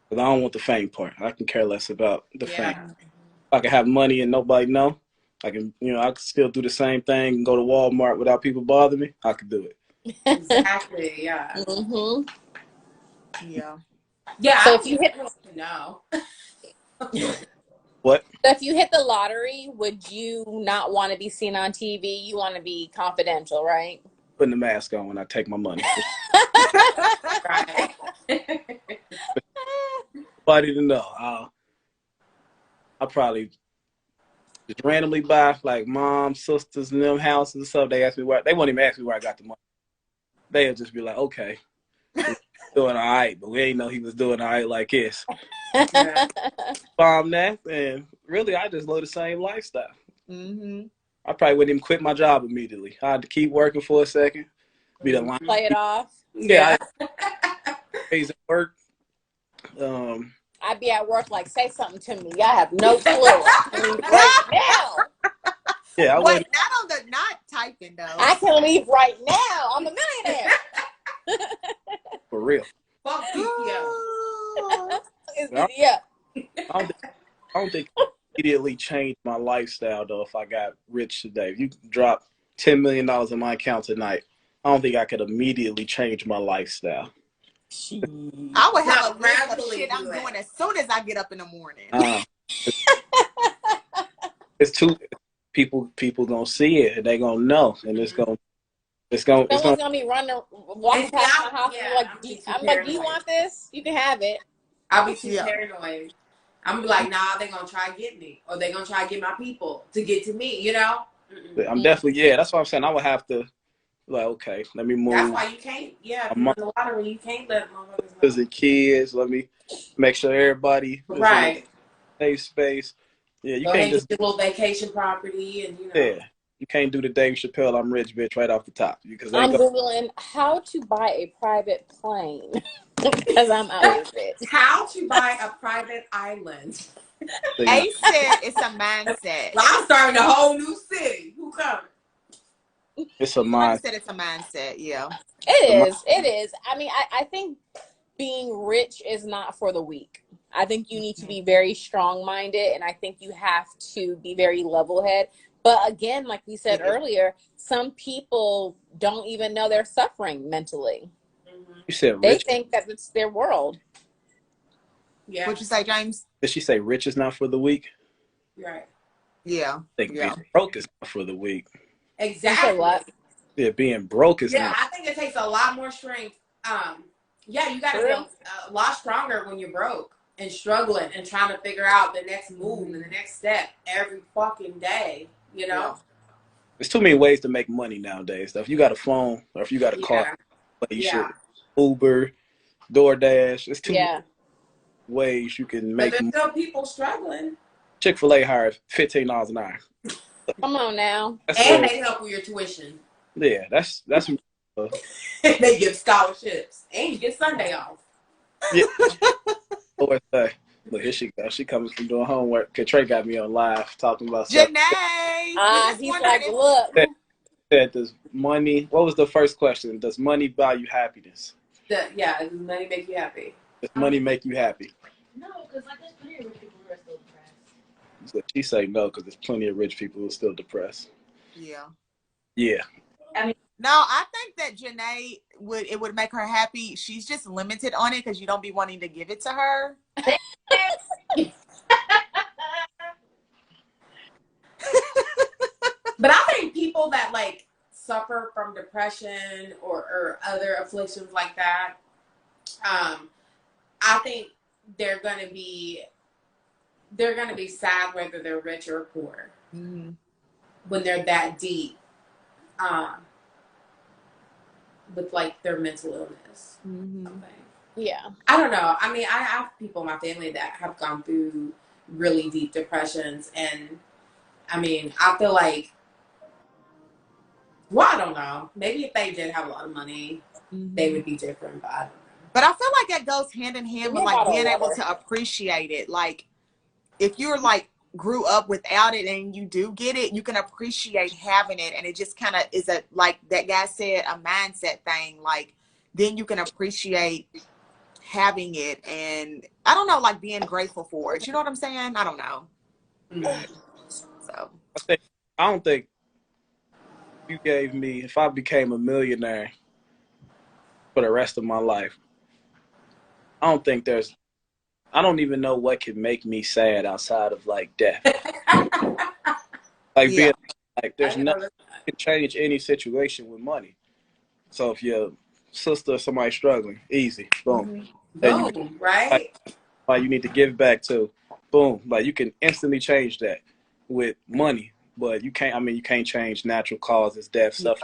because I don't want the fame part. I can care less about the fame. Yeah. If I can have money and nobody know, I can, I can still do the same thing and go to Walmart without people bother me. I could do it. Exactly. Yeah. Mm-hmm. Yeah. Yeah. So I if you would hit no. What? So if you hit the lottery, would you not want to be seen on TV? You want to be confidential, right? Putting the mask on when I take my money. Right. Nobody to know. I'll probably just randomly buy like mom, sisters, and them houses and stuff. They ask me where. They won't even ask me where I got the money. They'll just be like, okay, doing all right, but we ain't know he was doing all right like this. Yeah. Bomb that, and really, I just live the same lifestyle. Mm-hmm. I probably wouldn't even quit my job immediately. I had to keep working for a second. Be the line. Play it off. Yeah, days at work. Um, I'd be at work like, say something to me. Y'all have no clue. I can leave right now. yeah, I Wait, wouldn't not typing though. I can leave right now. I'm a millionaire. for real. Fuck BPO. Yeah. I don't think it immediately changed my lifestyle though. If I got rich today, if you drop $10 million in my account tonight, I don't think I could immediately change my lifestyle. I would have No, a list of gradually shit I'm do it. doing as soon as I get up in the morning. It's too people gonna see it and they gonna know, and it's gonna Someone's gonna be walking And past see, my house yeah, and I'm be too like, I'm like, do you paranoid. want this? You can have it. I'll be too Yeah. paranoid. I'm gonna be like, nah, they're gonna try to get me, or they're gonna try to get my people to get to me. You know. I'm definitely that's what I'm saying. I would have to like, okay, let me move. That's why you can't. Yeah, if you win the lottery, you can't let motherfuckers know. Visit kids. Let me make sure everybody is Right. in a safe space. Yeah, you Go can't ahead and just get your little vacation property, and you can't do the Dave Chappelle "I'm rich, bitch" right off the top because I'm Googling how to buy a private plane because I'm out of it. How to buy a private island. Ace said it's a mindset. Well, I'm starting a whole new city. Who coming? It's a Somebody mind. said it's a mindset. Yeah. It is. It is. I mean, I think being rich is not for the weak. I think you need to be very strong-minded, and I think you have to be very level-headed. But again, like we said earlier, some people don't even know they're suffering mentally. You said They rich. think that it's their world. Yeah. What'd you say, James? Did she say rich is not for the weak? Right. Yeah. I think Yeah. being broke is not for the weak. Exactly. what? Yeah, being broke is Yeah, not. I think it takes a lot more strength. Yeah, you got to be a lot stronger when you're broke and struggling and trying to figure out the next move and the next step every fucking day. You know. There's too many ways to make money nowadays. If you got a phone or if you got a car, but you should Uber, DoorDash. There's too many ways you can make. But there's still people struggling. Chick-fil-A hires $15 an hour. Come on now. And they help with your tuition. Yeah, that's They give scholarships. And you get Sunday off. yeah. Look, here she goes. She comes from doing homework. Trey got me on live talking about Janae. He's like, look. Said, does money, what was the first question? Does money buy you happiness? Does money make you happy? Does money make you happy? No, because like there's plenty of rich people who are still depressed. So she say no, because there's plenty of rich people who are still depressed. Yeah. Yeah. I mean, no, I think that Janae would make her happy. She's just limited on it because you don't be wanting to give it to her. But I think people that like suffer from depression or other afflictions like that, I think they're gonna be sad whether they're rich or poor when they're that deep with like their mental illness. Yeah. I don't know. I mean, I have people in my family that have gone through really deep depressions, and I mean, I feel like, well, I don't know. Maybe if they did have a lot of money, they would be different, but I don't know. But I feel like that goes hand in hand with like being able to appreciate it. Like if you're like grew up without it and you do get it, you can appreciate having it. And it just kind of is a, like that guy said, a mindset thing. Like then you can appreciate having it. And I don't know, like being grateful for it. You know what I'm saying? I don't know. So I don't think you gave me, if I became a millionaire for the rest of my life, I don't even know what could make me sad outside of like death. Like being like there's nothing that can change any situation with money. So if your sister or somebody struggling, easy, boom. Boom, right? Like you need to give back to, boom. Like you can instantly change that with money. But you can't change natural causes, death, stuff.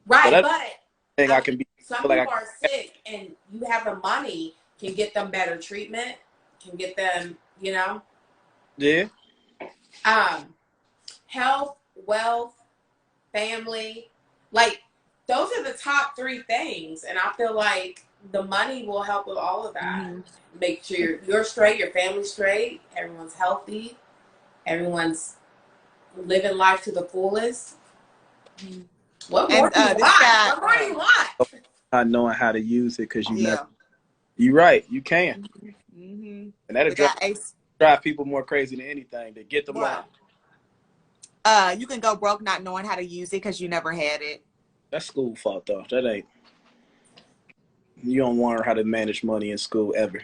Right, so but I can be. Some people are sick, and you have the money can get them better treatment, can get them, you know. Yeah. Health, wealth, family, like those are the top three things, and I feel like the money will help with all of that. Mhm. Make sure you're straight, your family's straight, everyone's healthy, everyone's living life to the fullest. What more And do you this want? guy, What more do you want? Not knowing how to use it because you never. yeah. You're right. You can, Mm-hmm. and that'll The guy Ace. drive people more crazy than anything. To get the money. You can go broke not knowing how to use it because you never had it. That's school fault though. That ain't. You don't learn how to manage money in school ever.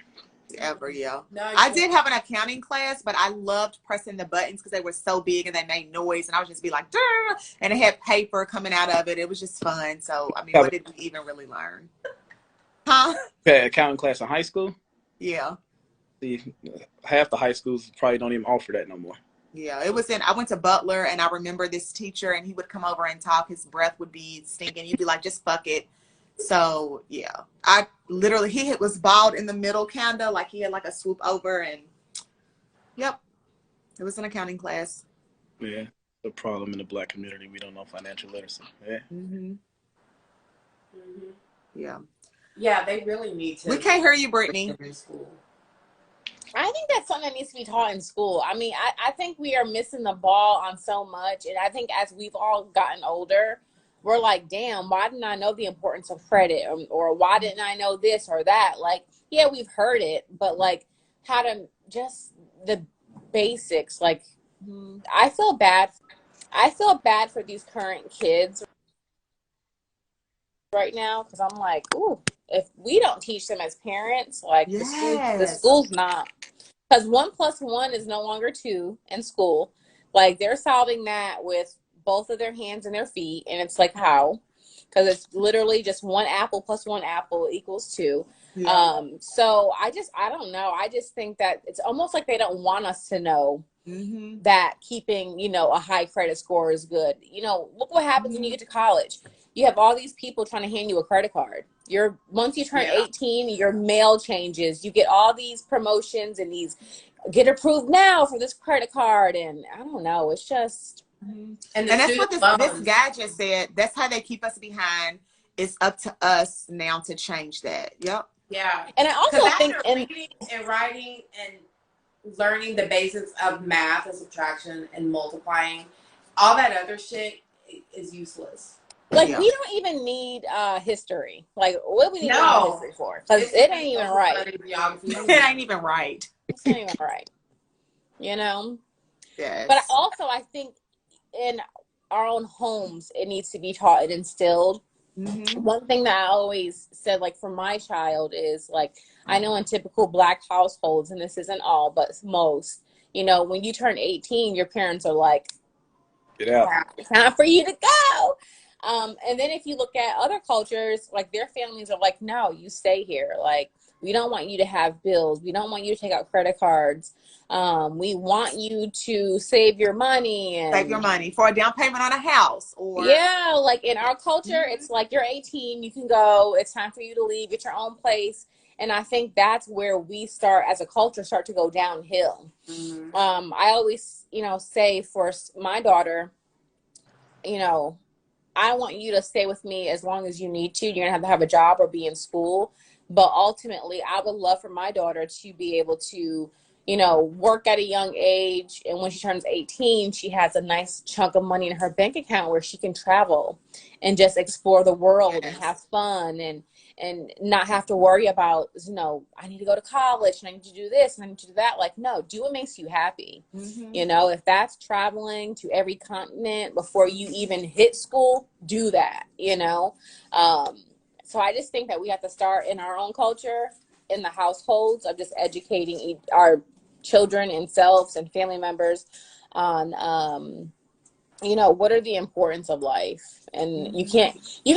Ever, yeah. No, I did have an accounting class, but I loved pressing the buttons because they were so big and they made noise, and I would just be like, "Durr," and it had paper coming out of it. It was just fun. So, I mean, what did we even really learn? Huh? Okay, accounting class in high school. Yeah. See, half the high schools probably don't even offer that no more. Yeah, it was I went to Butler, and I remember this teacher, and he would come over and talk. His breath would be stinking. You'd be like, just fuck it. So, yeah. I literally, he was bald in the middle, kind of, like he had like a swoop over, and yep. It was an accounting class. Yeah, the problem in the Black community, we don't know financial literacy. Yeah. Mm-hmm. Mm-hmm. Yeah. Yeah, they really need to. We can't hear you, Brittany. In school. I think that's something that needs to be taught in school. I mean, I think we are missing the ball on so much. And I think as we've all gotten older, we're like, damn, why didn't I know the importance of credit? Or why didn't I know this or that? Like, yeah, we've heard it, but like how to just the basics. Like, I feel bad. I feel bad for these current kids right now because I'm like, ooh, if we don't teach them as parents, like the school's not. Because 1 + 1 is no longer 2 in school. Like they're solving that with both of their hands and their feet, and it's like how? Because it's literally just 1 apple + 1 apple = 2. Yeah. So I don't know. I just think that it's almost like they don't want us to know that keeping, a high credit score is good. Look what happens when you get to college. You have all these people trying to hand you a credit card. Once you turn 18, your mail changes. You get all these promotions and these get approved now for this credit card. And I don't know. It's just. And that's what this guy just said. That's how they keep us behind. It's up to us now to change that. Yep. Yeah. And I also think reading and writing and learning the basics of math and subtraction and multiplying, all that other shit is useless. Like, we don't even need history. Like, what do we need history for? Because it ain't even right. It ain't even right. It's not even right. Yes. But I think in our own homes, it needs to be taught and instilled. One thing that I always said, like, for my child is, like, I know in typical Black households, and this isn't all, but most, when you turn 18, your parents are like, get out. It's time for you to go. And then if you look at other cultures, like their families are like, no, you stay here. Like, we don't want you to have bills. We don't want you to take out credit cards. We want you to save your money. Save your money for a down payment on a house. Yeah, like in our culture, it's like you're 18, you can go. It's time for you to leave, get your own place. And I think that's where we start as a culture, start to go downhill. I always, say for my daughter, I want you to stay with me as long as you need to. You're going to have a job or be in school. But ultimately, I would love for my daughter to be able to, work at a young age. And when she turns 18, she has a nice chunk of money in her bank account where she can travel and just explore the world and have fun and not have to worry about, I need to go to college and I need to do this and I need to do that. Like, no, do what makes you happy. If that's traveling to every continent before you even hit school, do that, So I just think that we have to start in our own culture, in the households, of just educating our children and selves and family members on, what are the importance of life. And you can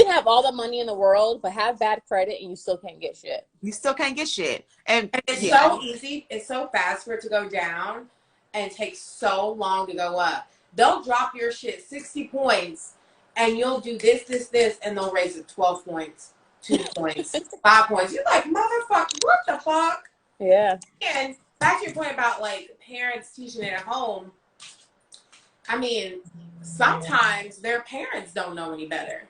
have all the money in the world, but have bad credit and you still can't get shit. You still can't get shit. And it's so easy. It's so fast for it to go down and take so long to go up. They'll drop your shit 60 points and you'll do this, and they'll raise it 12 points, 2 points, 5 points. You're like, motherfucker, what the fuck? Yeah. And back to your point about like parents teaching it at home. I mean, sometimes their parents don't know any better.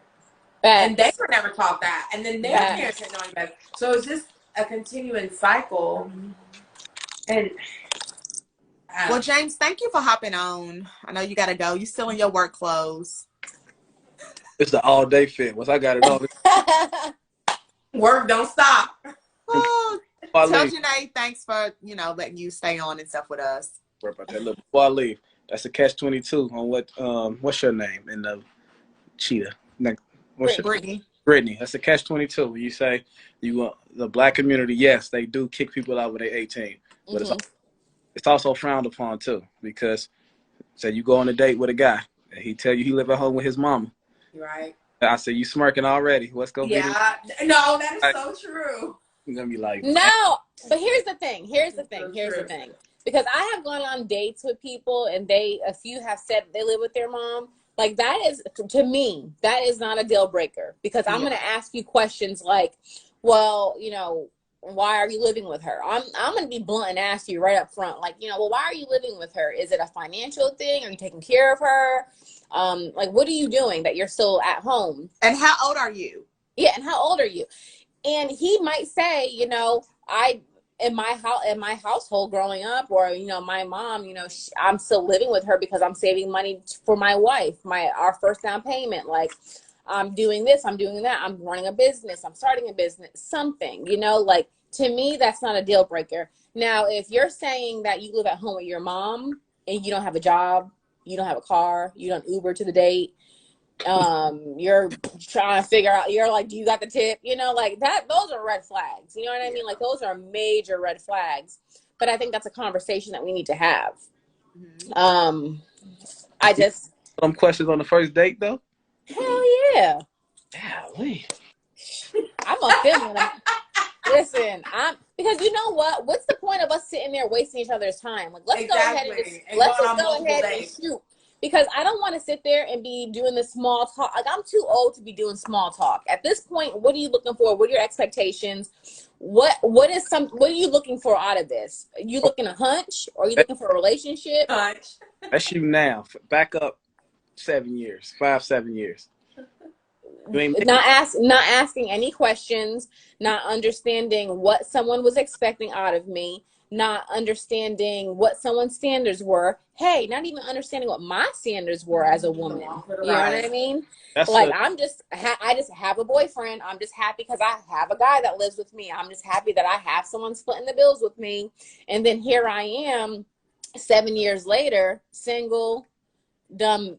And they Facts. were never taught that. And then their Facts. parents didn't know any better. So it's just a continuing cycle. And Well, James, thank you for hopping on. I know you gotta go. You still in your work clothes. It's the all day fit. Once I got it on, work don't stop. Oh, before I tell leave, Janae thanks for, letting you stay on and stuff with us. worry about that. Look, before I leave, that's a catch-22 on what's your name in the cheetah? What's your Brittany. Brittany? That's a catch-22. When you say you want the black community, yes, they do kick people out when they're 18, but it's also frowned upon too, because say you go on a date with a guy and he tell you he live at home with his mama. Right. I say you smirking already. What's gonna be? Yeah. No, that is so true. You're gonna be like, No, but here's the thing. Because I have gone on dates with people and a few have said they live with their mom. Like that is, to me, that is not a deal breaker, because I'm going to ask you questions like, well, why are you living with her? I'm going to be blunt and ask you right up front, like, well, why are you living with her? Is it a financial thing? Are you taking care of her? Like, what are you doing that you're still at home? And how old are you? Yeah, and how old are you? And he might say, I in my household growing up, or my mom, I'm still living with her because I'm saving money for my wife, our first down payment. Like, I'm doing this, I'm doing that, I'm running a business, I'm starting a business, something. Like, to me, that's not a deal breaker. Now, if you're saying that you live at home with your mom and you don't have a job, you don't have a car, you don't Uber to the date, you're trying to figure out, you're like, do you got the tip? Like that, those are red flags. You know what I mean? Like, those are major red flags. But I think that's a conversation that we need to have. I just some questions on the first date though. Hell yeah. Golly. I'm a feminine. Listen, because you know what? What's the point of us sitting there wasting each other's time? Like, let's go ahead and shoot. Because I don't want to sit there and be doing this small talk. Like, I'm too old to be doing small talk. At this point, what are you looking for? What are your expectations? What are you looking for out of this? Are you looking a hunch, or are you looking for a relationship? Hunch. That's you now. Back up 7 years, 7 years. Not asking any questions, not understanding what someone was expecting out of me, not understanding what someone's standards were. Hey, not even understanding what my standards were as a woman. You know what I mean? I just have a boyfriend. I'm just happy because I have a guy that lives with me. I'm just happy that I have someone splitting the bills with me. And then here I am 7 years later, single, dumb,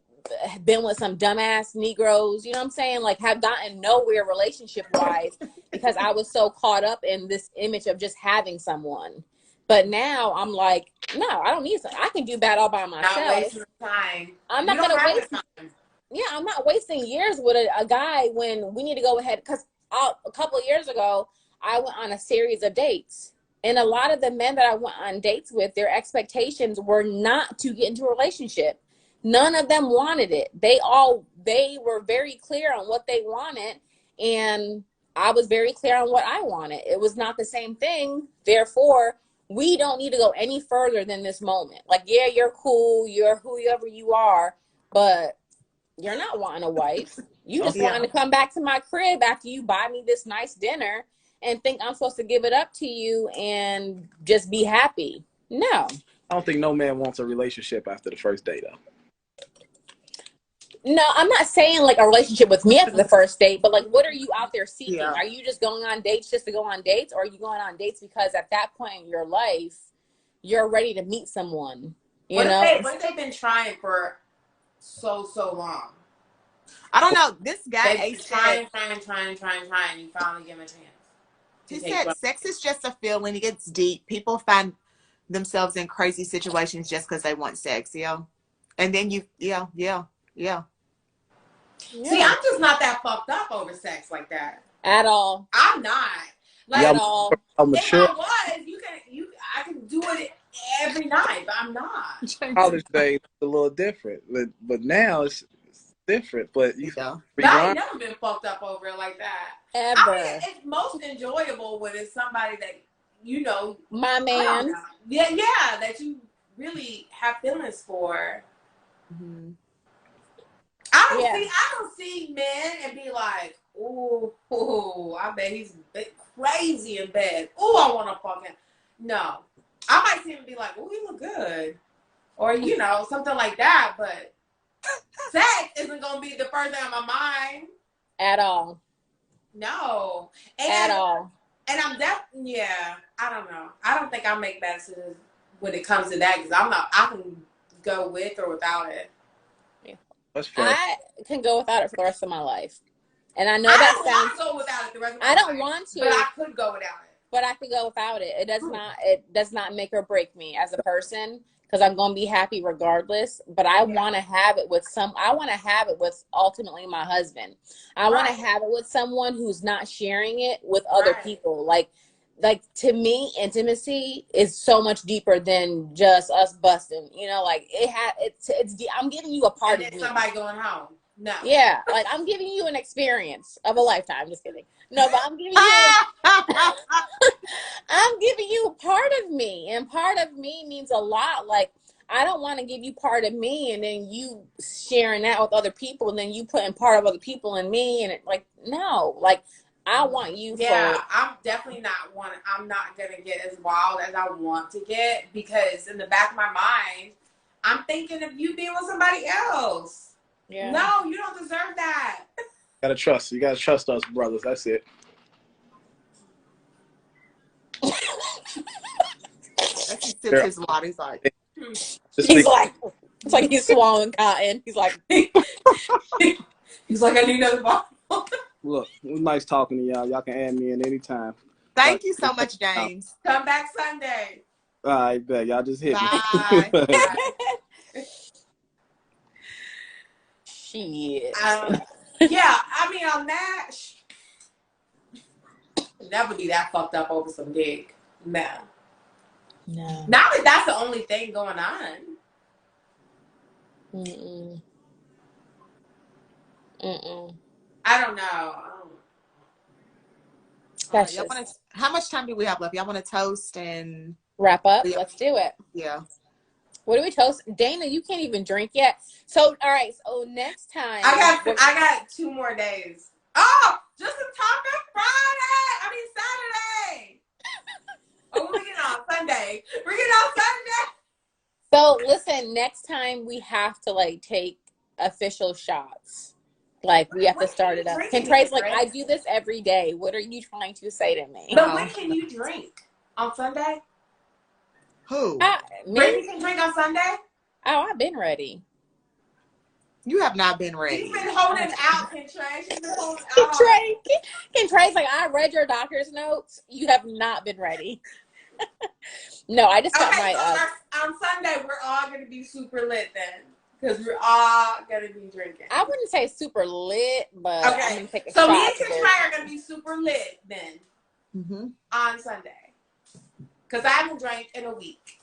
been with some dumbass Negroes, you know what I'm saying? Like, have gotten nowhere relationship wise because I was so caught up in this image of just having someone. But now I'm like, no, I don't need something. I can do that all by myself. Not wasting time. I'm not going to waste time. Yeah, I'm not wasting years with a guy when we need to go ahead. Because a couple of years ago, I went on a series of dates. And a lot of the men that I went on dates with, their expectations were not to get into a relationship. None of them wanted it. They were very clear on what they wanted, and I was very clear on what I wanted. It was not the same thing. Therefore, we don't need to go any further than this moment. Like, yeah, you're cool, you're whoever you are, but you're not wanting a wife. You just wanting to come back to my crib after you buy me this nice dinner and think I'm supposed to give it up to you and just be happy. No. I don't think no man wants a relationship after the first date, though. No, I'm not saying like a relationship with me after the first date, but like, what are you out there seeking? Yeah. Are you just going on dates just to go on dates, or are you going on dates because at that point in your life, you're ready to meet someone? What if they've been trying for so long? I don't know. This guy They've trying. You finally give him a chance. He said sex is just a feeling. It gets deep. People find themselves in crazy situations just because they want sex, and then Yeah. See, I'm just not that fucked up over sex like that. At all. I'm not. Like, at all. I'm mature. If I was, I can do it every night, but I'm not. College days a little different, but now it's different. But I ain't never been fucked up over it like that. Ever. I mean, it's most enjoyable when it's somebody that my man. Yeah, that you really have feelings for. Mm-hmm. Yeah. I don't see men and be like, ooh, I bet he's crazy in bed. Ooh, I want to fuck him. No. I might see him and be like, ooh, he look good. Or, something like that. But sex isn't going to be the first thing on my mind. At all. No. At all. And I'm I don't know. I don't think I make bad decisions when it comes to that because I can go with or without it. That's fair. I can go without it for the rest of my life. And I know I that don't sounds. want to go without it the rest of my I don't life, want to. but I could go without it. But I could go without it. It does not make or break me as a person because I'm going to be happy regardless. But I want to have it with ultimately my husband. I want to have it with someone who's not sharing it with other people. Like to me, intimacy is so much deeper than just us busting. I'm giving you a part of me. Somebody going home. No. Yeah, like I'm giving you an experience of a lifetime. Just kidding. No, but I'm giving you I'm giving you a part of me, and part of me means a lot. Like I don't want to give you part of me and then you sharing that with other people and then you putting part of other people in me, and no. I want you I'm definitely I'm not gonna get as wild as I want to get because in the back of my mind I'm thinking of you being with somebody else. Yeah. No, you don't deserve that. You gotta trust us, brothers. That's it. He sips his water. He's like, it's like he's swallowing cotton. He's like, I need another bottle. Look, it was nice talking to y'all. Y'all can add me in anytime. Thank you so much, James. Come back Sunday. All right, bet. Y'all just hit me. Bye. Shit. On that, never be that fucked up over some dick. No. Not that that's the only thing going on. I don't know. How much time do we have left? Y'all want to toast and wrap up? Let's do it. Yeah. What do we toast? Dana, you can't even drink yet. So, all right. So next time. I got 2 more days. Oh, just a Taco Saturday. Oh, we're getting on Sunday. So listen, next time we have to take official shots. We have to start it up. Trey's I do this every day. What are you trying to say to me? But when can you drink? On Sunday? Who? Brittany can drink on Sunday? Oh, I've been ready. You have not been ready. She's been holding out, Trey. She's been holding out. Trey's I read your doctor's notes. You have not been ready. No, I just got my. On Sunday, we're all going to be super lit then. Because we're all going to be drinking. I wouldn't say super lit, but okay. I'm going to take a shot. So me and Trey are going to be super lit then on Sunday. Because I haven't drank in a week.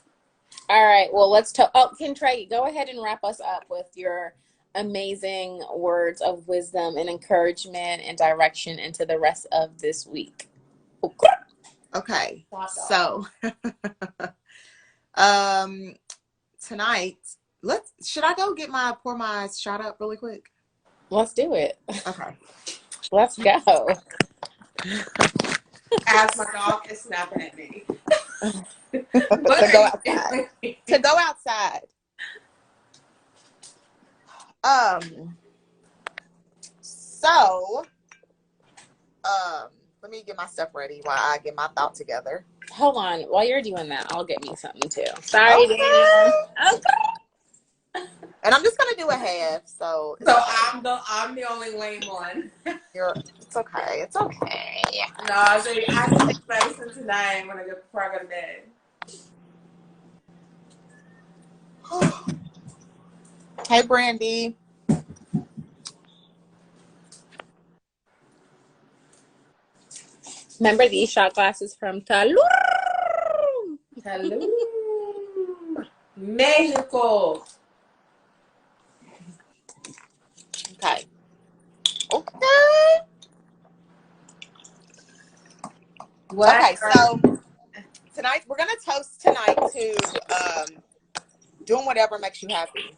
All right. Well, let's talk. Oh, Trey, go ahead and wrap us up with your amazing words of wisdom and encouragement and direction into the rest of this week. Okay. So, tonight, should I go pour my shot up really quick? Let's do it. Okay. Let's go. As my dog is snapping at me. To go outside. Let me get my stuff ready while I get my thought together. Hold on. While you're doing that, I'll get me something too. Sorry, Dana. Okay. And I'm just gonna do a half. So I'm the only lame one. It's okay. It's okay. No, I take medicine tonight before I go to bed. Hey, Brandy. Remember these shot glasses from Tulum, Mexico. Okay. Okay, so tonight we're gonna toast tonight to doing whatever makes you happy.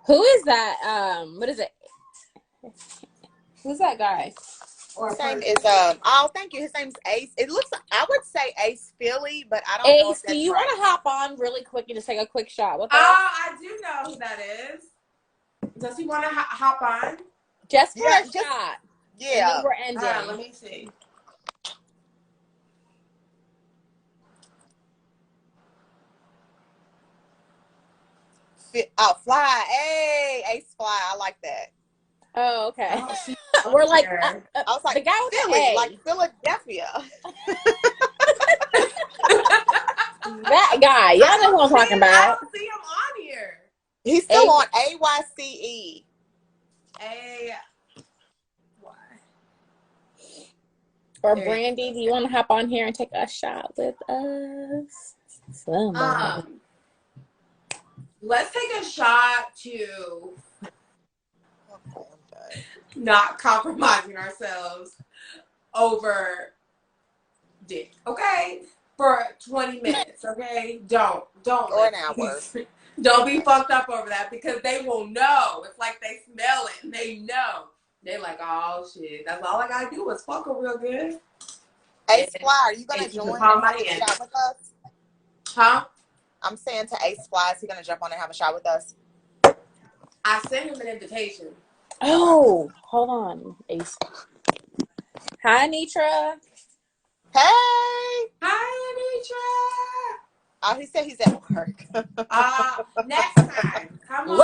Who is that? What is it? Who's that guy? His name is oh, thank you. His name's Ace. It looks, I would say Ace Philly, but I don't know if Ace, do that's you want right. to hop on really quick and just take a quick shot with us? I do know who that is. Does he want to hop on? Just for Yeah, a just shot. And yeah. then we're ending. Let me see. Oh, Fly. Hey, Ace Fly. I like that. Oh, okay. Oh, she's We're like here. I was like the guy with Philly, the A. like Philadelphia. That guy. Y'all know who I'm talking I about. don't see him on here. He's still on AYCE. Or There. Brandy, do you want to hop on here and take a shot with us? Somebody. Let's take a shot to Okay, I'm done. not compromising ourselves over dick, okay? For 20 minutes, okay? Don't Or an hour. Don't be fucked up over that because they will know. It's like they smell it and they know. They're like, oh shit, that's all I gotta do is fuck her real good. Ace Fly, are you gonna And join you and can have call a my shot with us? Huh? I'm saying to Ace Fly, is he gonna jump on and have a shot with us? I sent him an invitation. Oh, hold on, Ace. Hi, Nitra. Hey! Hi, Anitra. Oh, he said he's at work. Next time, come on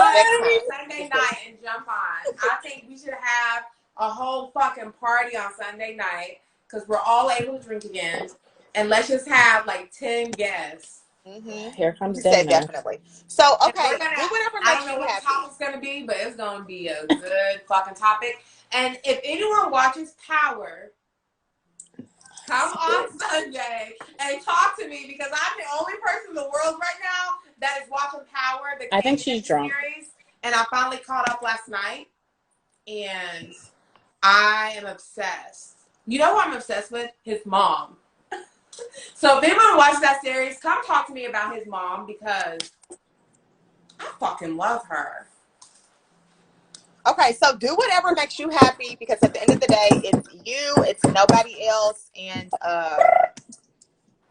Sunday night and jump on. I think we should have a whole fucking party on Sunday night because we're all able to drink again. And let's just have like 10 guests. Mm-hmm. Here comes He said dinner. definitely. So, okay, And do whatever I makes don't know you what happy. the topic's going to be, but it's going to be a good fucking topic. And if anyone watches Power, come on Sunday and talk to me because I'm the only person in the world right now that is watching Power. I think she's drunk. Series, and I finally caught up last night, and I am obsessed. You know who I'm obsessed with? His mom. So if anyone watches that series, come talk to me about his mom because I fucking love her. Okay, so do whatever makes you happy because at the end of the day, it's you, it's nobody else, and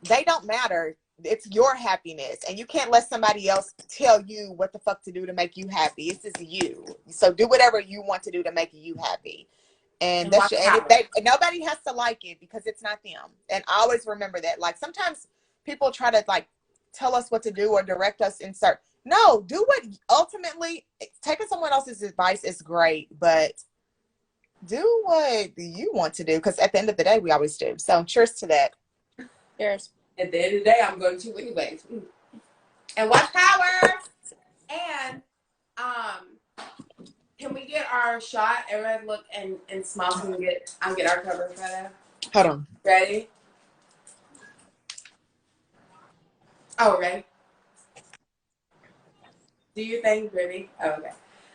they don't matter. It's your happiness, and you can't let somebody else tell you what the fuck to do to make you happy. This is you. So do whatever you want to do to make you happy. And that's your, and if nobody has to like it because it's not them. And always remember that. Like sometimes people try to like tell us what to do or direct us in certain. No, do what ultimately taking someone else's advice is great, but do what you want to do because at the end of the day, we always do. So cheers to that. Cheers. At the end of the day, I'm going to anyways. And watch Power. And can we get our shot? Everybody look and smile so we get our cover photo. Hold on. Ready? Oh, ready? Do your thing, Brittany. Oh, okay.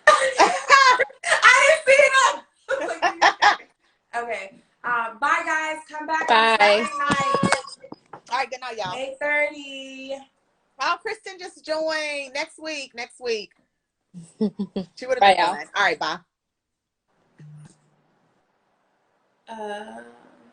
I didn't see it. Okay. Bye, guys. Come back on Saturday night. All right, good night, y'all. 8:30. Oh, Kristen just joined next week. She would have Bye, been y'all. fun. All right, bye.